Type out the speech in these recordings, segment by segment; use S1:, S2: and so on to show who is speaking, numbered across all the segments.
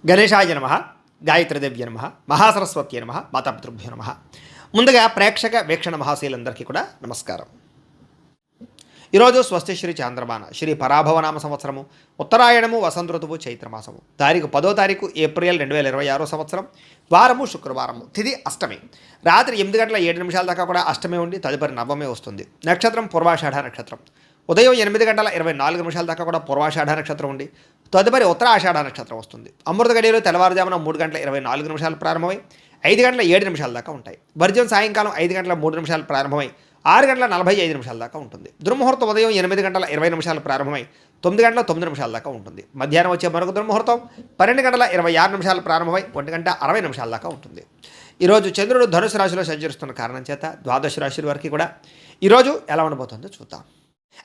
S1: గణేశాయ నమ, గాయత్రీదేవ్య నమ, మహాసరస్వత్యై నమ, మాతాపితృభ్యో నమ. ముందుగా ప్రేక్షక వీక్షణ మహాశీలందరికీ కూడా నమస్కారం. ఈరోజు స్వస్తి శ్రీ చాంద్రమాన శ్రీ పరాభవనామ సంవత్సరము ఉత్తరాయణము వసంత ఋతువు చైత్రమాసము తారీఖు 10 ఏప్రిల్ 2026 సంవత్సరం వారము శుక్రవారము తిథి అష్టమి రాత్రి 8 గంటల 7 నిమిషాల దాకా కూడా అష్టమి ఉండి తదుపరి నవమే వస్తుంది. నక్షత్రం పూర్వాషాఢ నక్షత్రం. ఉదయం 8 గంటల 24 నిమిషాల దాకా కూడా పూర్వాషాఢ నక్షత్రం ఉండి తదుపరి ఉత్తరాషాఢ నక్షత్రం వస్తుంది. అమృత గడియలు తెల్లవారుజామున 3 గంటల 24 నిమిషాలు ప్రారంభమై 5 గంటల 7 నిమిషాల దాకా ఉంటాయి. వర్జం సాయంకాలం 5 గంటల 3 నిమిషాలు ప్రారంభమై 6 గంటల 45 నిమిషాల దాకా ఉంటుంది. దుర్ముహూర్తం ఉదయం 8 గంటల 20 నిమిషాలు ప్రారంభమై 9 గంటల 9 నిమిషాల దాకా ఉంటుంది. మధ్యాహ్నం వచ్చే మరొక దుర్ముహూర్తం 12 గంటల 26 నిమిషాలు ప్రారంభమై 1 గంట 60 నిమిషాల దాకా ఉంటుంది. ఈరోజు చంద్రుడు ధనుసు రాశిలో సంచరిస్తున్న కారణం చేత ద్వాదశ రాశుల వారికి కూడా ఈరోజు ఎలా ఉండబోతుందో చూద్దాం.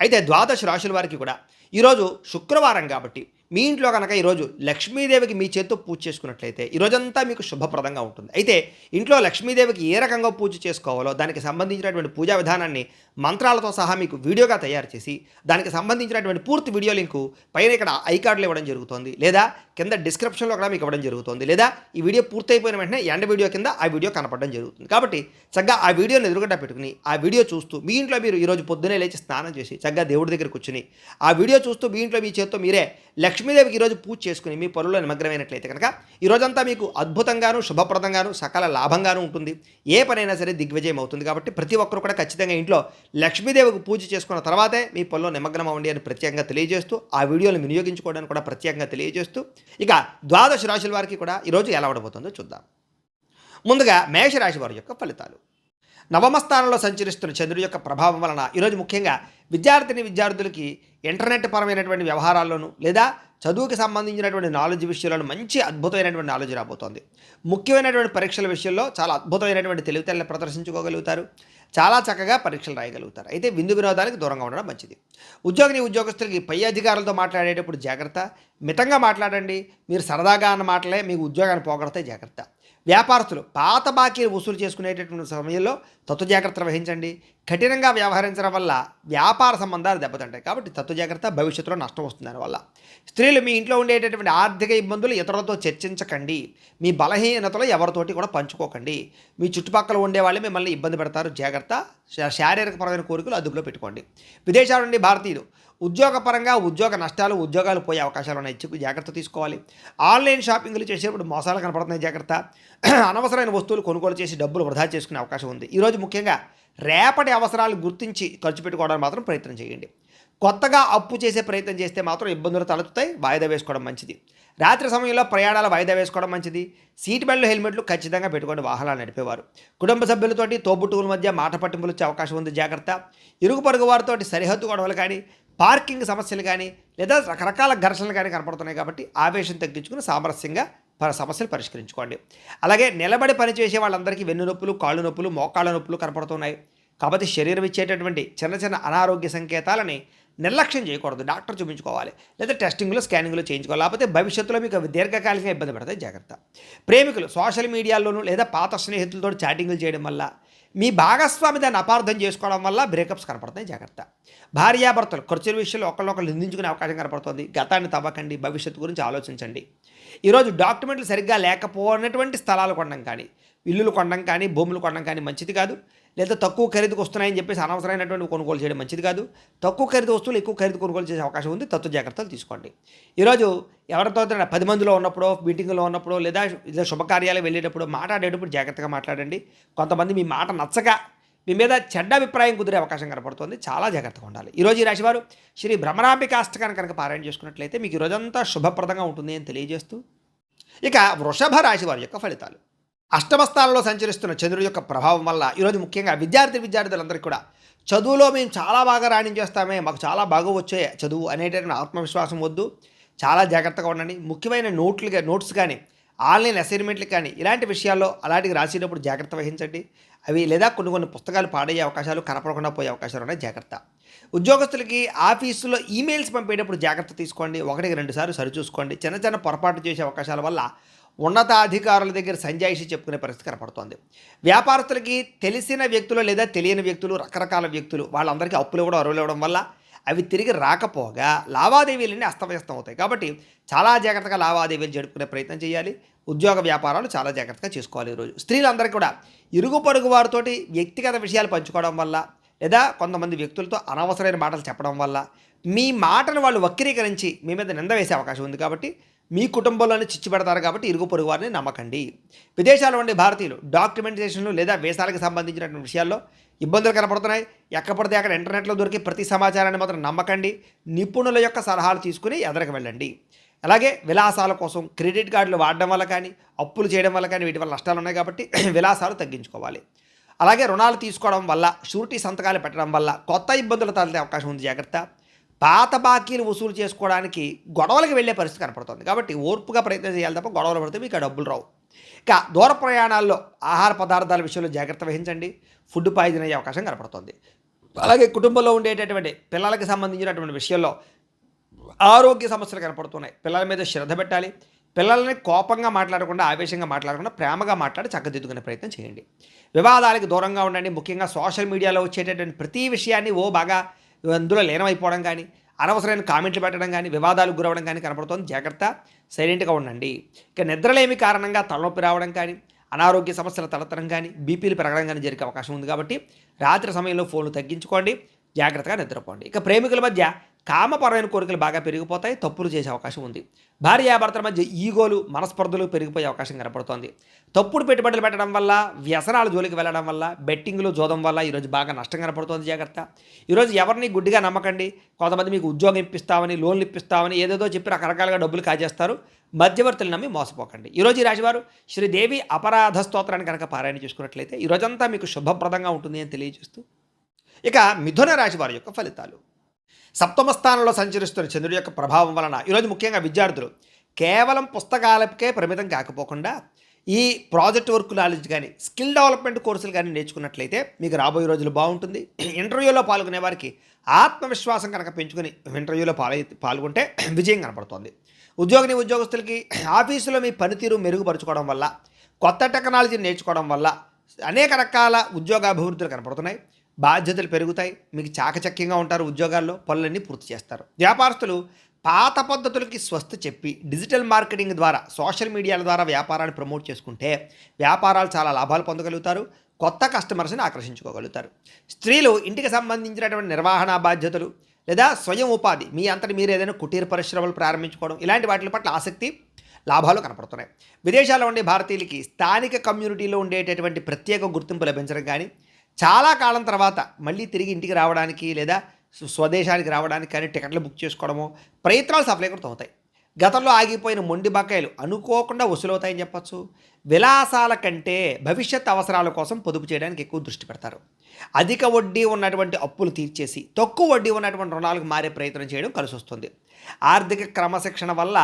S1: అయితే ద్వాదశ రాశుల వారికి కూడా ఈరోజు శుక్రవారం కాబట్టి మీ ఇంట్లో కనుక ఈరోజు లక్ష్మీదేవికి మీ చేత్తో పూజ చేసుకున్నట్లయితే ఈరోజంతా మీకు శుభప్రదంగా ఉంటుంది. అయితే ఇంట్లో లక్ష్మీదేవికి ఏ రకంగా పూజ చేసుకోవాలో దానికి సంబంధించినటువంటి పూజా విధానాన్ని మంత్రాలతో సహా మీకు వీడియోగా తయారు చేసి దానికి సంబంధించినటువంటి పూర్తి వీడియో లింకు పైన ఇక్కడ ఐకార్డులో ఇవ్వడం జరుగుతుంది, లేదా కింద డిస్క్రిప్షన్లో కూడా మీకు ఇవ్వడం జరుగుతుంది, లేదా ఈ వీడియో పూర్తయిపోయిన వెంటనే ఎండ్ వీడియో కింద ఆ వీడియో కనపడడం జరుగుతుంది. కాబట్టి చక్కగా ఆ వీడియోని ఎదురుగడ్డ పెట్టుకుని ఆ వీడియో చూస్తూ మీ ఇంట్లో మీరు ఈరోజు పొద్దునే లేచి స్నానం చేసి చక్కగా దేవుడి దగ్గర కూర్చుని ఆ వీడియో చూస్తూ మీ ఇంట్లో మీ చేత్తో మీరే లక్ష్మీదేవికి ఈరోజు పూజ చేసుకుని మీ పనుల్లో నిమగ్నమైనట్లయితే కనుక ఈరోజంతా మీకు అద్భుతంగాను శుభప్రదంగాను సకల లాభంగాను ఉంటుంది. ఏ పనైనా సరే దిగ్విజయం అవుతుంది. కాబట్టి ప్రతి ఒక్కరు కూడా ఖచ్చితంగా ఇంట్లో లక్ష్మీదేవికి పూజ చేసుకున్న తర్వాతే మీ పనుల్లో నిమగ్నం అవ్వండి అని ప్రత్యేకంగా తెలియజేస్తూ ఆ వీడియోని వినియోగించుకోవడానికి కూడా ప్రత్యేకంగా తెలియజేస్తూ ఇక ద్వాదశ రాశుల వారికి కూడా ఈరోజు ఎలా ఉండబోతుందో చూద్దాం. ముందుగా మేషరాశి వారి యొక్క ఫలితాలు. నవమ స్థానంలో సంచరిస్తున్న చంద్రుడి యొక్క ప్రభావం వలన ఈరోజు ముఖ్యంగా విద్యార్థులకి ఇంటర్నెట్ పరమైనటువంటి వ్యవహారాల్లోనూ లేదా చదువుకి సంబంధించినటువంటి నాలెడ్జ్ విషయాలను మంచి అద్భుతమైనటువంటి నాలెడ్జ్ రాబోతోంది. ముఖ్యమైనటువంటి పరీక్షల విషయంలో చాలా అద్భుతమైనటువంటి తెలివితేటలను ప్రదర్శించుకోగలుగుతారు. చాలా చక్కగా పరీక్షలు రాయగలుగుతారు. అయితే విందు వినోదానికి దూరంగా ఉండడం మంచిది. ఉద్యోగస్తులకి పై అధికారులతో మాట్లాడేటప్పుడు జాగ్రత్త. మితంగా మాట్లాడండి. మీరు సరదాగా అన్న మాటలే మీకు ఉద్యోగాన్ని పోగొడతాయి, జాగ్రత్త. వ్యాపారస్తులు పాత బాకీలు వసూలు చేసుకునేటటువంటి సమయంలో తత్వ జాగ్రత్తలు వహించండి. కఠినంగా వ్యవహరించడం వల్ల వ్యాపార సంబంధాలు దెబ్బతింటాయి. కాబట్టి తత్వ జాగ్రత్త, భవిష్యత్తులో నష్టం వస్తుంది దానివల్ల. స్త్రీలు మీ ఇంట్లో ఉండేటటువంటి ఆర్థిక ఇబ్బందులు ఇతరులతో చర్చించకండి. మీ బలహీనతలు ఎవరితోటి కూడా పంచుకోకండి. మీ చుట్టుపక్కల ఉండే వాళ్ళు మిమ్మల్ని ఇబ్బంది పెడతారు, జాగ్రత్త. శారీరకపరమైన కోరికలు అదుపులో పెట్టుకోండి. విదేశాల నుండి భారతీయులు ఉద్యోగపరంగా ఉద్యోగ నష్టాలు, ఉద్యోగాలు పోయే అవకాశాలు ఉన్నాయి, జాగ్రత్త తీసుకోవాలి. ఆన్లైన్ షాపింగ్లు చేసేప్పుడు మోసాలు కనపడుతున్నాయి, జాగ్రత్త. అనవసరమైన వస్తువులు కొనుగోలు చేసి డబ్బులు వృధా చేసుకునే అవకాశం ఉంది. ఈరోజు ముఖ్యంగా రేపటి అవసరాలు గుర్తించి ఖర్చు పెట్టుకోవడానికి మాత్రం ప్రయత్నం చేయండి. కొత్తగా అప్పు చేసే ప్రయత్నం చేస్తే మాత్రం ఇబ్బందులు తలెత్తుతాయి. వాయిదా వేసుకోవడం మంచిది. రాత్రి సమయంలో ప్రయాణాలు వాయిదా వేసుకోవడం మంచిది. సీట్ బెల్ట్, హెల్మెట్లు ఖచ్చితంగా పెట్టుకొని వాహనాలు నడిపేవారు. కుటుంబ సభ్యులతోటి తోబుట్టువుల మధ్య మాట పట్టింపులు వచ్చే అవకాశం ఉంది, జాగ్రత్త. ఇరుగు పొరుగు వారితో సరిహద్దు గొడవలు కానీ, పార్కింగ్ సమస్యలు కానీ, లేదా రకరకాల ఘర్షణలు కానీ కనపడుతున్నాయి. కాబట్టి ఆవేశం తగ్గించుకుని సామరస్యంగా సమస్యలు పరిష్కరించుకోండి. అలాగే నిలబడి పనిచేసే వాళ్ళందరికీ వెన్ను నొప్పులు, కాళ్ళు నొప్పులు, మోకాళ్ళ నొప్పులు కనపడుతున్నాయి. కాబట్టి శరీరం ఇచ్చేటటువంటి చిన్న అనారోగ్య సంకేతాలని నిర్లక్ష్యం చేయకూడదు. డాక్టర్ చూపించుకోవాలి, లేదా టెస్టింగ్లు, స్కానింగ్లు చేయించుకోవాలి. లేకపోతే భవిష్యత్తులో మీకు దీర్ఘకాలికంగా ఇబ్బంది పడతాయి, జాగ్రత్త. ప్రేమికులు సోషల్ మీడియాలోనూ లేదా పాత స్నేహితులతో చాటింగ్లు చేయడం వల్ల, మీ భాగస్వామి దాన్ని అపార్థం చేసుకోవడం వల్ల బ్రేకప్స్ కనపడతాయి, జాగ్రత్త. భార్యాభర్తలు ఖర్చుల విషయంలో ఒకళ్ళొకళ్ళు నిందించుకునే అవకాశం కనపడుతుంది. గతాన్ని తవ్వకండి, భవిష్యత్తు గురించి ఆలోచించండి. ఈరోజు డాక్యుమెంట్లు సరిగ్గా లేకపోయినటువంటి స్థలాలు కొనడం కానీ, ఇల్లులు కొనడం కానీ, భూములు కొనడం కానీ మంచిది కాదు. లేదా తక్కువ ఖరీదుకు వస్తున్నాయని చెప్పేసి అనవసరమైనటువంటి కొనుగోలు చేయడం మంచిది కాదు. తక్కువ ఖరీదు వస్తువులు ఎక్కువ ఖరీదు కొనుగోలు చేసే అవకాశం ఉంది. తత్వ జాగ్రత్తలు తీసుకోండి. ఈరోజు ఎవరితో 10 మందిలో ఉన్నప్పుడో, మీటింగ్లో ఉన్నప్పుడో, లేదా శుభకార్యాలు వెళ్ళేటప్పుడు మాట్లాడేటప్పుడు జాగ్రత్తగా మాట్లాడండి. కొంతమంది మీ మాట నచ్చక మీ మీద చెడ్డ అభిప్రాయం కుదిరే అవకాశం కనపడుతుంది, చాలా జాగ్రత్తగా ఉండాలి. ఈరోజు ఈ రాశివారు శ్రీ భ్రమరాంబికాష్టకాన్ని కనుక పారాయణ చేసుకున్నట్లయితే మీకు ఈరోజంతా శుభప్రదంగా ఉంటుంది అని తెలియజేస్తూ ఇక వృషభ రాశి వారి యొక్క ఫలితాలు. అష్టమ స్థానంలో సంచరిస్తున్న చంద్రుడి యొక్క ప్రభావం వల్ల ఈరోజు ముఖ్యంగా విద్యార్థులందరికీ కూడా చదువులో మేము చాలా బాగా రాణించేస్తామే, మాకు చాలా బాగా వచ్చే చదువు అనేటటువంటి ఆత్మవిశ్వాసం వద్దు. చాలా జాగ్రత్తగా ఉండండి. ముఖ్యమైన నోట్స్ కానీ, ఆన్లైన్ అసైన్మెంట్లు కానీ, ఇలాంటి విషయాల్లో అలాంటివి రాసేటప్పుడు జాగ్రత్త వహించండి. అవి లేదా కొన్ని పుస్తకాలు పాడయ్యే అవకాశాలు, కనపడకుండా పోయే అవకాశాలు ఉన్నాయి, జాగ్రత్త. ఉద్యోగస్తులకి ఆఫీసులో ఈమెయిల్స్ పంపేటప్పుడు జాగ్రత్త తీసుకోండి. 1-2 సార్లు సరిచూసుకోండి. చిన్న పొరపాటు చేసే అవకాశాల వల్ల ఉన్నతాధికారుల దగ్గర సంజాయిషి చెప్పుకునే పరిస్థితి కనపడుతోంది. వ్యాపారస్తులకి తెలిసిన వ్యక్తులు లేదా తెలియని వ్యక్తులు, రకరకాల వ్యక్తులు వాళ్ళందరికీ అప్పులు ఇవ్వడం, అరువులు ఇవ్వడం వల్ల అవి తిరిగి రాకపోగా లావాదేవీలన్నీ అస్తవ్యస్తం అవుతాయి. కాబట్టి చాలా జాగ్రత్తగా లావాదేవీలు జరుపుకునే ప్రయత్నం చేయాలి. ఉద్యోగ వ్యాపారాలు చాలా జాగ్రత్తగా చేసుకోవాలి ఈరోజు. స్త్రీలందరికీ కూడా ఇరుగు పొరుగు వారితోటి వ్యక్తిగత విషయాలు పంచుకోవడం వల్ల, లేదా కొంతమంది వ్యక్తులతో అనవసరమైన మాటలు చెప్పడం వల్ల మీ మాటను వాళ్ళు వక్రీకరించి మీ మీద నింద వేసే అవకాశం ఉంది. కాబట్టి మీ కుటుంబంలోనే చిచ్చు పెడతారు. కాబట్టి ఇరుగు పొరుగు వారిని నమ్మకండి. విదేశాల్లో ఉండే భారతీయులు డాక్యుమెంటేషన్లు లేదా వీసాలకు సంబంధించినటువంటి విషయాల్లో ఇబ్బందులు కనపడుతున్నాయి. ఎక్కడ పడితే అక్కడ ఇంటర్నెట్లో దొరికే ప్రతి సమాచారాన్ని మాత్రం నమ్మకండి. నిపుణుల యొక్క సలహాలు తీసుకుని ఎదరికి వెళ్ళండి. అలాగే విలాసాల కోసం క్రెడిట్ కార్డులు వాడడం వల్ల కానీ, అప్పులు చేయడం వల్ల కానీ వీటి వల్ల నష్టాలు ఉన్నాయి. కాబట్టి విలాసాలు తగ్గించుకోవాలి. అలాగే రుణాలు తీసుకోవడం వల్ల, షూరిటీ సంతకాలు పెట్టడం వల్ల కొత్త ఇబ్బందులు తలెత్తే అవకాశం ఉంది. జాగ్రత్త. పాత బాకీలు వసూలు చేసుకోవడానికి గొడవలకు వెళ్ళే పరిస్థితి కనపడుతుంది. కాబట్టి ఓర్పుగా ప్రయత్నం చేయాలి తప్ప గొడవలు పడితే మీకు ఆ డబ్బులు రావు. ఇక దూర ప్రయాణాల్లో ఆహార పదార్థాల విషయంలో జాగ్రత్త వహించండి. ఫుడ్ పాయిజన్ అయ్యే అవకాశం కనపడుతుంది. అలాగే కుటుంబంలో ఉండేటటువంటి పిల్లలకి సంబంధించినటువంటి విషయంలో ఆరోగ్య సమస్యలు కనపడుతున్నాయి. పిల్లల మీద శ్రద్ధ పెట్టాలి. పిల్లల్ని కోపంగా మాట్లాడకుండా, ఆవేశంగా మాట్లాడకుండా ప్రేమగా మాట్లాడి చక్కదిద్దుకునే ప్రయత్నం చేయండి. వివాదాలకు దూరంగా ఉండండి. ముఖ్యంగా సోషల్ మీడియాలో వచ్చేటటువంటి ప్రతి విషయాన్ని బాగా అందులో లీనమైపోవడం కానీ, అనవసరమైన కామెంట్లు పెట్టడం కానీ, వివాదాలకు గురవడం కానీ కనపడుతుంది. జాగ్రత్త. సైలెంట్గా ఉండండి. ఇక నిద్రలేమి కారణంగా తలనొప్పి రావడం కానీ, అనారోగ్య సమస్యలు తలెత్తడం కానీ, బీపీలు పెరగడం కానీ జరిగే అవకాశం ఉంది. కాబట్టి రాత్రి సమయంలో ఫోన్లు తగ్గించుకోండి. జాగ్రత్తగా నిద్రపోండి. ఇక ప్రేమికుల మధ్య కామపరమైన కోరికలు బాగా పెరిగిపోతాయి. తప్పులు చేసే అవకాశం ఉంది. భార్యాభర్తల మధ్య ఈగోలు, మనస్పర్ధలు పెరిగిపోయే అవకాశం కనపడుతోంది. తప్పుడు పెట్టుబడులు పెట్టడం వల్ల, వ్యసనాల జోలికి వెళ్ళడం వల్ల, బెట్టింగ్లు, జోదం వల్ల ఈరోజు బాగా నష్టం కనపడుతోంది. జాగ్రత్త. ఈరోజు ఎవరిని గుడ్డిగా నమ్మకండి. కొంతమంది మీకు ఉద్యోగం ఇప్పిస్తామని, లోన్లు ఇప్పిస్తామని ఏదేదో చెప్పి రకరకాలుగా డబ్బులు కాజేస్తారు. మధ్యవర్తులు నమ్మి మోసపోకండి. ఈరోజు ఈ రాశివారు శ్రీదేవి అపరాధ స్తోత్రాన్ని కనుక పారాయణ చేసుకున్నట్లయితే ఈరోజంతా మీకు శుభప్రదంగా ఉంటుంది అని తెలియజేస్తూ, ఇక మిథున రాశి వారి యొక్క ఫలితాలు. సప్తమ స్థానంలో సంచరిస్తున్న చంద్రుడి యొక్క ప్రభావం వలన ఈరోజు ముఖ్యంగా విద్యార్థులు కేవలం పుస్తకాలకే పరిమితం కాకపోకుండా ఈ ప్రాజెక్ట్ వర్క్ నాలెడ్జ్ కానీ, స్కిల్ డెవలప్మెంట్ కోర్సులు కానీ నేర్చుకున్నట్లయితే మీకు రాబోయే రోజులు బాగుంటుంది. ఇంటర్వ్యూలో పాల్గొనే వారికి ఆత్మవిశ్వాసం కనుక పెంచుకొని ఇంటర్వ్యూలో పాల్గొంటే విజయం కనపడుతుంది. ఉద్యోగస్తులకి ఆఫీసులో మీ పనితీరు మెరుగుపరుచుకోవడం వల్ల, కొత్త టెక్నాలజీని నేర్చుకోవడం వల్ల అనేక రకాల ఉద్యోగాభివృద్ధులు కనపడుతున్నాయి. బాధ్యతలు పెరుగుతాయి. మీకు చాకచక్యంగా ఉంటారు. ఉద్యోగాల్లో పనులన్నీ పూర్తి చేస్తారు. వ్యాపారస్తులు పాత పద్ధతులకి స్వస్తి చెప్పి డిజిటల్ మార్కెటింగ్ ద్వారా, సోషల్ మీడియాల ద్వారా వ్యాపారాన్ని ప్రమోట్ చేసుకుంటే వ్యాపారాలు చాలా లాభాలు పొందగలుగుతారు. కొత్త కస్టమర్స్ని ఆకర్షించుకోగలుగుతారు. స్త్రీలు ఇంటికి సంబంధించినటువంటి నిర్వహణ బాధ్యతలు లేదా స్వయం ఉపాధి, మీ అంతటి మీరు ఏదైనా కుటీర పరిశ్రమలు ప్రారంభించుకోవడం, ఇలాంటి వాటి పట్ల ఆసక్తి, లాభాలు కనపడుతున్నాయి. విదేశాల్లో ఉండే భారతీయులకి స్థానిక కమ్యూనిటీలో ఉండేటటువంటి ప్రత్యేక గుర్తింపు లభించడం కానీ, చాలా కాలం తర్వాత మళ్ళీ తిరిగి ఇంటికి రావడానికి లేదా స్వదేశానికి రావడానికి కానీ టికెట్లు బుక్ చేసుకోవడము, ప్రయత్నాలు సఫలీకృతం అవుతాయి. గతంలో ఆగిపోయిన మొండి బకాయిలు అనుకోకుండా వసూలవుతాయని చెప్పచ్చు. విలాసాల కంటే భవిష్యత్ అవసరాల కోసం పొదుపు చేయడానికి ఎక్కువ దృష్టి పెడతారు. అధిక వడ్డీ ఉన్నటువంటి అప్పులు తీర్చేసి తక్కువ వడ్డీ ఉన్నటువంటి రుణాలకు మారే ప్రయత్నం చేయడం కలిసి వస్తుంది. ఆర్థిక క్రమశిక్షణ వల్ల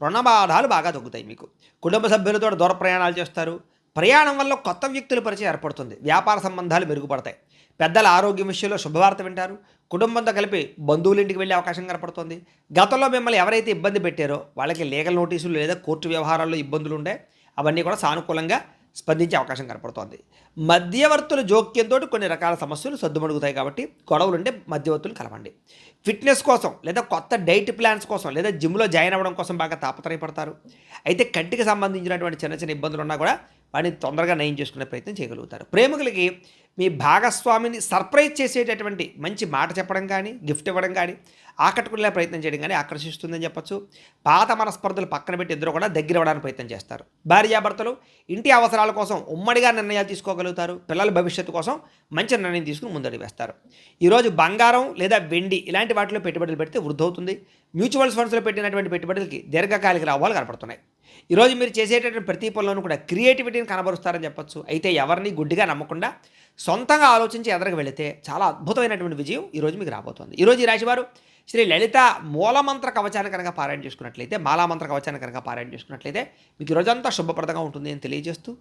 S1: రుణబాధాలు బాగా తగ్గుతాయి. మీకు కుటుంబ సభ్యులతో దూర ప్రయాణాలు చేస్తారు. ప్రయాణం వల్ల కొత్త వ్యక్తుల పరిచయం ఏర్పడుతుంది. వ్యాపార సంబంధాలు మెరుగుపడతాయి. పెద్దల ఆరోగ్యం విషయంలో శుభవార్త వింటారు. కుటుంబంతో కలిపి బంధువుల ఇంటికి వెళ్ళే అవకాశం కనపడుతుంది. గతంలో మిమ్మల్ని ఎవరైతే ఇబ్బంది పెట్టారో వాళ్ళకి లీగల్ నోటీసులు లేదా కోర్టు వ్యవహారాల్లో ఇబ్బందులు ఉండే అవన్నీ కూడా సానుకూలంగా స్పందించే అవకాశం కనపడుతోంది. మధ్యవర్తుల జోక్యంతో కొన్ని రకాల సమస్యలు సద్దుమణుగుతాయి. కాబట్టి గొడవలుంటే మధ్యవర్తులు కలవండి. ఫిట్నెస్ కోసం లేదా కొత్త డైట్ ప్లాన్స్ కోసం లేదా జిమ్లో జాయిన్ అవ్వడం కోసం బాగా తాపత్రయపడతారు. అయితే కంటికి సంబంధించినటువంటి చిన్న చిన్న ఇబ్బందులు ఉన్నా కూడా వాటిని తొందరగా నయం చేసుకునే ప్రయత్నం చేయగలుగుతారు. ప్రేమికులకి మీ భాగస్వామిని సర్ప్రైజ్ చేసేటటువంటి మంచి మాట చెప్పడం కానీ, గిఫ్ట్ ఇవ్వడం కానీ, ఆకట్టుకునే ప్రయత్నం చేయడం కానీ ఆకర్షిస్తుందని చెప్పచ్చు. పాత మనస్పర్ధలు పక్కన పెట్టి ఇద్దరు కూడా దగ్గర అవ్వడానికి ప్రయత్నం చేస్తారు. భార్యాభర్తలు ఇంటి అవసరాల కోసం ఉమ్మడిగా నిర్ణయాలు తీసుకోగలుగుతారు. పిల్లల భవిష్యత్తు కోసం మంచి నిర్ణయం తీసుకుని ముందడుగు వేస్తారు. ఈరోజు బంగారం లేదా వెండి ఇలాంటి వాటిలో పెట్టుబడులు పెడితే వృద్ధి అవుతుంది. మ్యూచువల్ ఫండ్స్లో పెట్టినటువంటి పెట్టుబడులకి దీర్ఘకాలిక లాభాలు కనపడుతున్నాయి. ఈరోజు మీరు చేసేటటువంటి ప్రతి పనిలోనూ కూడా క్రియేటివిటీని కనబరుస్తారని చెప్పచ్చు. అయితే ఎవరిని గుడ్డిగా నమ్మకుండా సొంతంగా ఆలోచించి ఎదరికి వెళితే చాలా అద్భుతమైనటువంటి విజయం ఈరోజు మీకు రాబోతోంది. ఈరోజు ఈ రాశివారు శ్రీ లలిత మూలమంత్ర కవచాన్ని కనుక పారాయణ చేసుకున్నట్లయితే, మాలామంత్ర కవచాన్ని కనుక పారాయణ చేసుకున్నట్లయితే మీకు ఈరోజంతా శుభప్రదంగా ఉంటుంది అని తెలియజేస్తూ,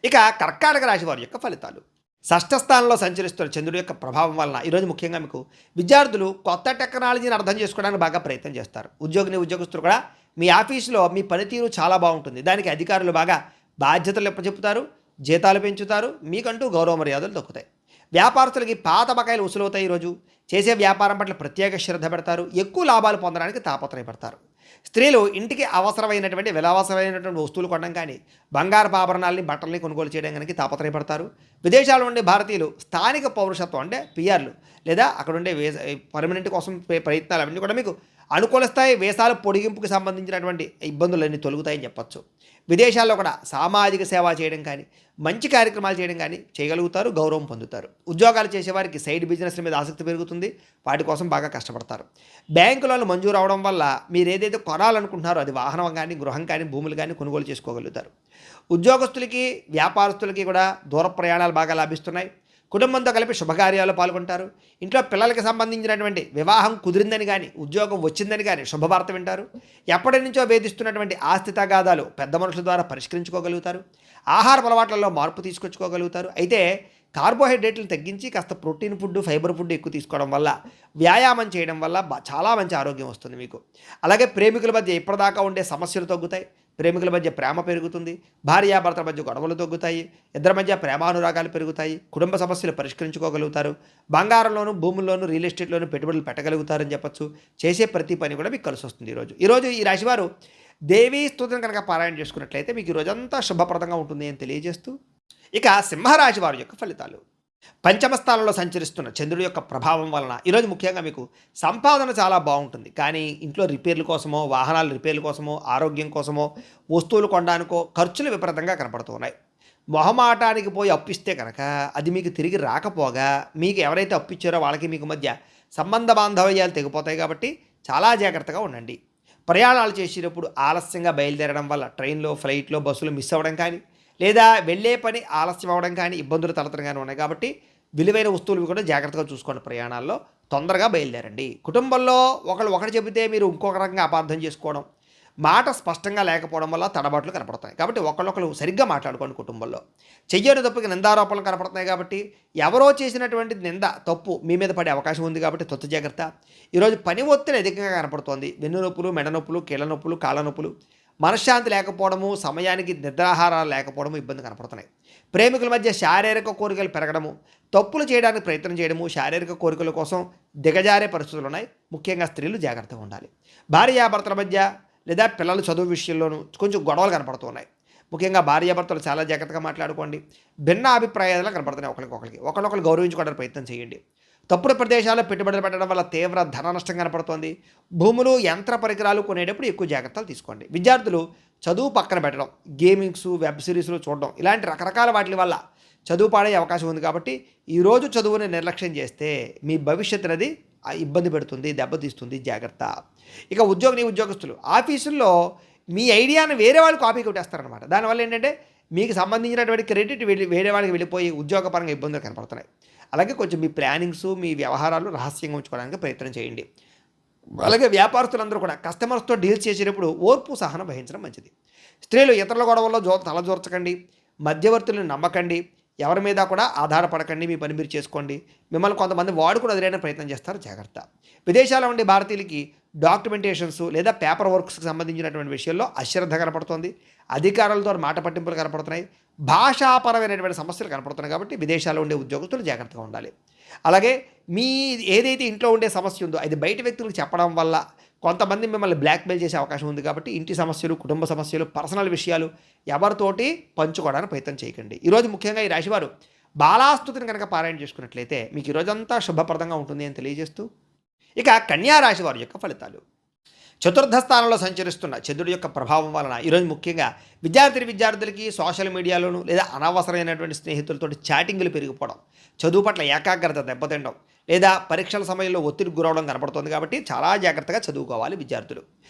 S1: ఇక కర్కాటక రాశి వారి యొక్క ఫలితాలు. షష్ఠ స్థానంలో సంచరిస్తున్న చంద్రుడి యొక్క ప్రభావం వలన ఈరోజు ముఖ్యంగా మీకు విద్యార్థులు కొత్త టెక్నాలజీని అర్థం చేసుకోవడానికి బాగా ప్రయత్నం చేస్తారు. ఉద్యోగస్తులు కూడా మీ ఆఫీసులో మీ పనితీరు చాలా బాగుంటుంది. దానికి అధికారులు బాగా బాధ్యతలు చెప్తారు, జీతాలు పెంచుతారు, మీకంటూ గౌరవ మర్యాదలు దక్కుతాయి. వ్యాపారస్తులకి పాత బకాయిలు వసూలవుతాయి. ఈరోజు చేసే వ్యాపారం పట్ల ప్రత్యేక శ్రద్ధ పెడతారు. ఎక్కువ లాభాలు పొందడానికి తాపత్రయపడతారు. స్త్రీలు ఇంటికి అవసరమైనటువంటి విలావసరమైనటువంటి వస్తువులు కొనడం కానీ, బంగారపు ఆభరణాలని బట్టల్ని కొనుగోలు చేయడం కనుక తాపత్రయపడతారు. విదేశాల్లో ఉండే భారతీయులు స్థానిక పౌరసత్వం అంటే పిఆర్లు లేదా అక్కడ ఉండే పర్మనెంట్ కోసం ప్రయత్నాలు అవన్నీ కూడా మీకు అనుకూలిస్తాయి. వేసాల పొడిగింపుకి సంబంధించినటువంటి ఇబ్బందులన్నీ తొలగుతాయని చెప్పొచ్చు. విదేశాల్లో కూడా సామాజిక సేవ చేయడం కానీ, మంచి కార్యక్రమాలు చేయడం కానీ చేయగలుగుతారు. గౌరవం పొందుతారు. ఉద్యోగాలు చేసేవారికి సైడ్ బిజినెస్ల మీద ఆసక్తి పెరుగుతుంది. వాటి కోసం బాగా కష్టపడతారు. బ్యాంకులలో మంజూరు అవడం వల్ల మీరు ఏదైతే కొనాలనుకుంటున్నారో అది వాహనం కానీ, గృహం కానీ, భూములు కానీ కొనుగోలు చేసుకోగలుగుతారు. ఉద్యోగస్తులకి, వ్యాపారస్తులకి కూడా దూర ప్రయాణాలు బాగా లభిస్తున్నాయి. కుటుంబంతో కలిపి శుభకార్యాలు పాల్గొంటారు. ఇంట్లో పిల్లలకి సంబంధించినటువంటి వివాహం కుదిరిందని కానీ, ఉద్యోగం వచ్చిందని కానీ శుభవార్త వింటారు. ఎప్పటి నుంచో వేధిస్తున్నటువంటి ఆస్తి తగాదాలు పెద్ద మనుషుల ద్వారా పరిష్కరించుకోగలుగుతారు. ఆహార అలవాట్లలో మార్పు తీసుకొచ్చుకోగలుగుతారు. అయితే కార్బోహైడ్రేట్లను తగ్గించి కాస్త ప్రోటీన్ ఫుడ్, ఫైబర్ ఫుడ్ ఎక్కువ తీసుకోవడం వల్ల, వ్యాయామం చేయడం వల్ల చాలా మంచి ఆరోగ్యం వస్తుంది మీకు. అలాగే ప్రేమికుల మధ్య ఇప్పటిదాకా ఉండే సమస్యలు తగ్గుతాయి. ప్రేమికుల మధ్య ప్రేమ పెరుగుతుంది. భార్యాభర్తల మధ్య గొడవలు తగ్గుతాయి. ఇద్దరి మధ్య ప్రేమానురాగాలు పెరుగుతాయి. కుటుంబ సమస్యలు పరిష్కరించుకోగలుగుతారు. బంగారంలోను, భూముల్లోనూ, రియల్ ఎస్టేట్లోనూ పెట్టుబడులు పెట్టగలుగుతారని చెప్పచ్చు. చేసే ప్రతి పని కూడా మీకు కలిసి వస్తుంది. ఈరోజు ఈ రాశివారు దేవీ స్తోత్రం కనుక పారాయణ చేసుకున్నట్లయితే మీకు ఈ రోజంతా శుభప్రదంగా ఉంటుంది అని తెలియజేస్తూ, ఇక సింహరాశి వారి యొక్క ఫలితాలు. పంచమ స్థానంలో సంచరిస్తున్న చంద్రుడి యొక్క ప్రభావం వలన ఈరోజు ముఖ్యంగా మీకు సంపాదన చాలా బాగుంటుంది. కానీ ఇంట్లో రిపేర్ల కోసమో, వాహనాల రిపేర్ల కోసమో, ఆరోగ్యం కోసమో, వస్తువులు కొనడానికో ఖర్చులు విపరీతంగా కనపడుతున్నాయి. మొహమాటానికి పోయి అప్పిస్తే కనుక అది మీకు తిరిగి రాకపోగా, మీకు ఎవరైతే అప్పిచ్చారో వాళ్ళకి మీకు మధ్య సంబంధ బాంధవ్యాలు తెగిపోతాయి. కాబట్టి చాలా జాగ్రత్తగా ఉండండి. ప్రయాణాలు చేసేటప్పుడు ఆలస్యంగా బయలుదేరడం వల్ల ట్రైన్లో, ఫ్లైట్లో, బస్సులు మిస్ అవ్వడం కానీ, లేదా వెళ్ళే పని ఆలస్యం అవ్వడం కానీ, ఇబ్బందులు తలెత్తడం కానీ ఉన్నాయి. కాబట్టి విలువైన వస్తువులు కూడా జాగ్రత్తగా చూసుకోండి. ప్రయాణాల్లో తొందరగా బయలుదేరండి. కుటుంబంలో ఒకటి చెబితే మీరు ఇంకొక రకంగా అపార్థం చేసుకోవడం, మాట స్పష్టంగా లేకపోవడం వల్ల తడబాట్లు కనపడతాయి. కాబట్టి ఒకళ్ళు సరిగ్గా మాట్లాడుకోండి. కుటుంబంలో చెయ్యని తప్పుకి నిందారోపణలు కనపడుతున్నాయి. కాబట్టి ఎవరో చేసినటువంటి నింద, తప్పు మీ మీద పడే అవకాశం ఉంది. కాబట్టి తొత్తు జాగ్రత్త. ఈరోజు పని ఒత్తిడి అధికంగా కనపడుతోంది. వెన్ను నొప్పులు, మెడ నొప్పులు, కీళ్ళ నొప్పులు, కాళ్ళ నొప్పులు, మనశ్శాంతి లేకపోవడము, సమయానికి నిద్రాహారాలు లేకపోవడము ఇబ్బంది కనపడుతున్నాయి. ప్రేమికుల మధ్య శారీరక కోరికలు పెరగడము, తప్పులు చేయడానికి ప్రయత్నం చేయడము, శారీరక కోరికల కోసం దిగజారే పరిస్థితులు ఉన్నాయి. ముఖ్యంగా స్త్రీలు జాగ్రత్తగా ఉండాలి. భార్యాభర్తల మధ్య లేదా పిల్లల చదువు విషయంలోనూ కొంచెం గొడవలు కనపడుతున్నాయి. ముఖ్యంగా భార్యాభర్తలు చాలా జాగ్రత్తగా మాట్లాడుకోండి. భిన్న అభిప్రాయాలు కనపడుతున్నాయి. ఒకరికొకరు గౌరవించుకోవడానికి ప్రయత్నం చేయండి. తప్పుడు ప్రదేశాల్లో పెట్టుబడులు పెట్టడం వల్ల తీవ్ర ధన నష్టం కనపడుతోంది. భూములు, యంత్ర పరికరాలు కొనేటప్పుడు ఎక్కువ జాగ్రత్తలు తీసుకోండి. విద్యార్థులు చదువు పక్కన పెట్టడం, గేమింగ్స్, వెబ్ సిరీస్లు చూడడం, ఇలాంటి రకరకాల వాటి వల్ల చదువు పాడే అవకాశం ఉంది. కాబట్టి ఈరోజు చదువుని నిర్లక్ష్యం చేస్తే మీ భవిష్యత్తు అనేది ఇబ్బంది పెడుతుంది, దెబ్బతీస్తుంది. జాగ్రత్త. ఇక ఉద్యోగస్తులు ఆఫీసుల్లో మీ ఐడియాను వేరే వాళ్ళు కాపీ కొట్టేస్తారనమాట. దానివల్ల ఏంటంటే మీకు సంబంధించినటువంటి క్రెడిట్ వేరే వాళ్ళకి వెళ్ళిపోయి ఉద్యోగపరంగా ఇబ్బందులు కనపడుతున్నాయి. అలాగే కొంచెం మీ ప్లానింగ్స్, మీ వ్యవహారాలు రహస్యంగా ఉంచుకోవడానికి ప్రయత్నం చేయండి. అలాగే వ్యాపారస్తులందరూ కూడా కస్టమర్స్తో డీల్స్ చేసేటప్పుడు ఓర్పు, సహనం వహించడం మంచిది. స్త్రీలు ఇతరుల గొడవల్లో తలజోర్చకండి. మధ్యవర్తులను నమ్మకండి. ఎవరి మీద కూడా ఆధారపడకండి. మీ పని మీరు చేసుకోండి. మిమ్మల్ని కొంతమంది వాడుకుని వదిలేయడానికి ప్రయత్నం చేస్తారు. జాగ్రత్త. విదేశాల్లో ఉండే భారతీయులకి డాక్యుమెంటేషన్స్ లేదా పేపర్ వర్క్స్కి సంబంధించినటువంటి విషయాల్లో అశ్రద్ధ కనపడుతోంది. అధికారులతో మాట పట్టింపులు కనపడుతున్నాయి. భాషాపరమైనటువంటి సమస్యలు కనపడుతున్నాయి. కాబట్టి విదేశాల్లో ఉండే ఉద్యోగస్తులు జాగ్రత్తగా ఉండాలి. అలాగే మీ ఏదైతే ఇంట్లో ఉండే సమస్య ఉందో అది బయట వ్యక్తులకు చెప్పడం వల్ల కొంతమంది మిమ్మల్ని బ్లాక్మెయిల్ చేసే అవకాశం ఉంది. కాబట్టి ఇంటి సమస్యలు, కుటుంబ సమస్యలు, పర్సనల్ విషయాలు ఎవరితోటి పంచుకోవడానికి ప్రయత్నం చేయకండి. ఈరోజు ముఖ్యంగా ఈ రాశివారు బాలాస్తుతిని కనుక పారాయణ చేసుకున్నట్లయితే మీకు ఈరోజంతా శుభప్రదంగా ఉంటుంది అని తెలియజేస్తూ, ఇక కన్యా రాశి వారి యొక్క ఫలితాలు. చతుర్థ స్థానంలో సంచరిస్తున్న చంద్రుడి యొక్క ప్రభావం వలన ఈరోజు ముఖ్యంగా విద్యార్థులకి సోషల్ మీడియాలోను లేదా అనవసరమైనటువంటి స్నేహితులతోటి చాటింగ్లు పెరిగిపోవడం, చదువు పట్ల ఏకాగ్రత దెబ్బతినడం లేదా పరీక్షల సమయంలో ఒత్తిడికి గురవడం కనపడుతుంది. కాబట్టి చాలా జాగ్రత్తగా చదువుకోవాలి విద్యార్థులు.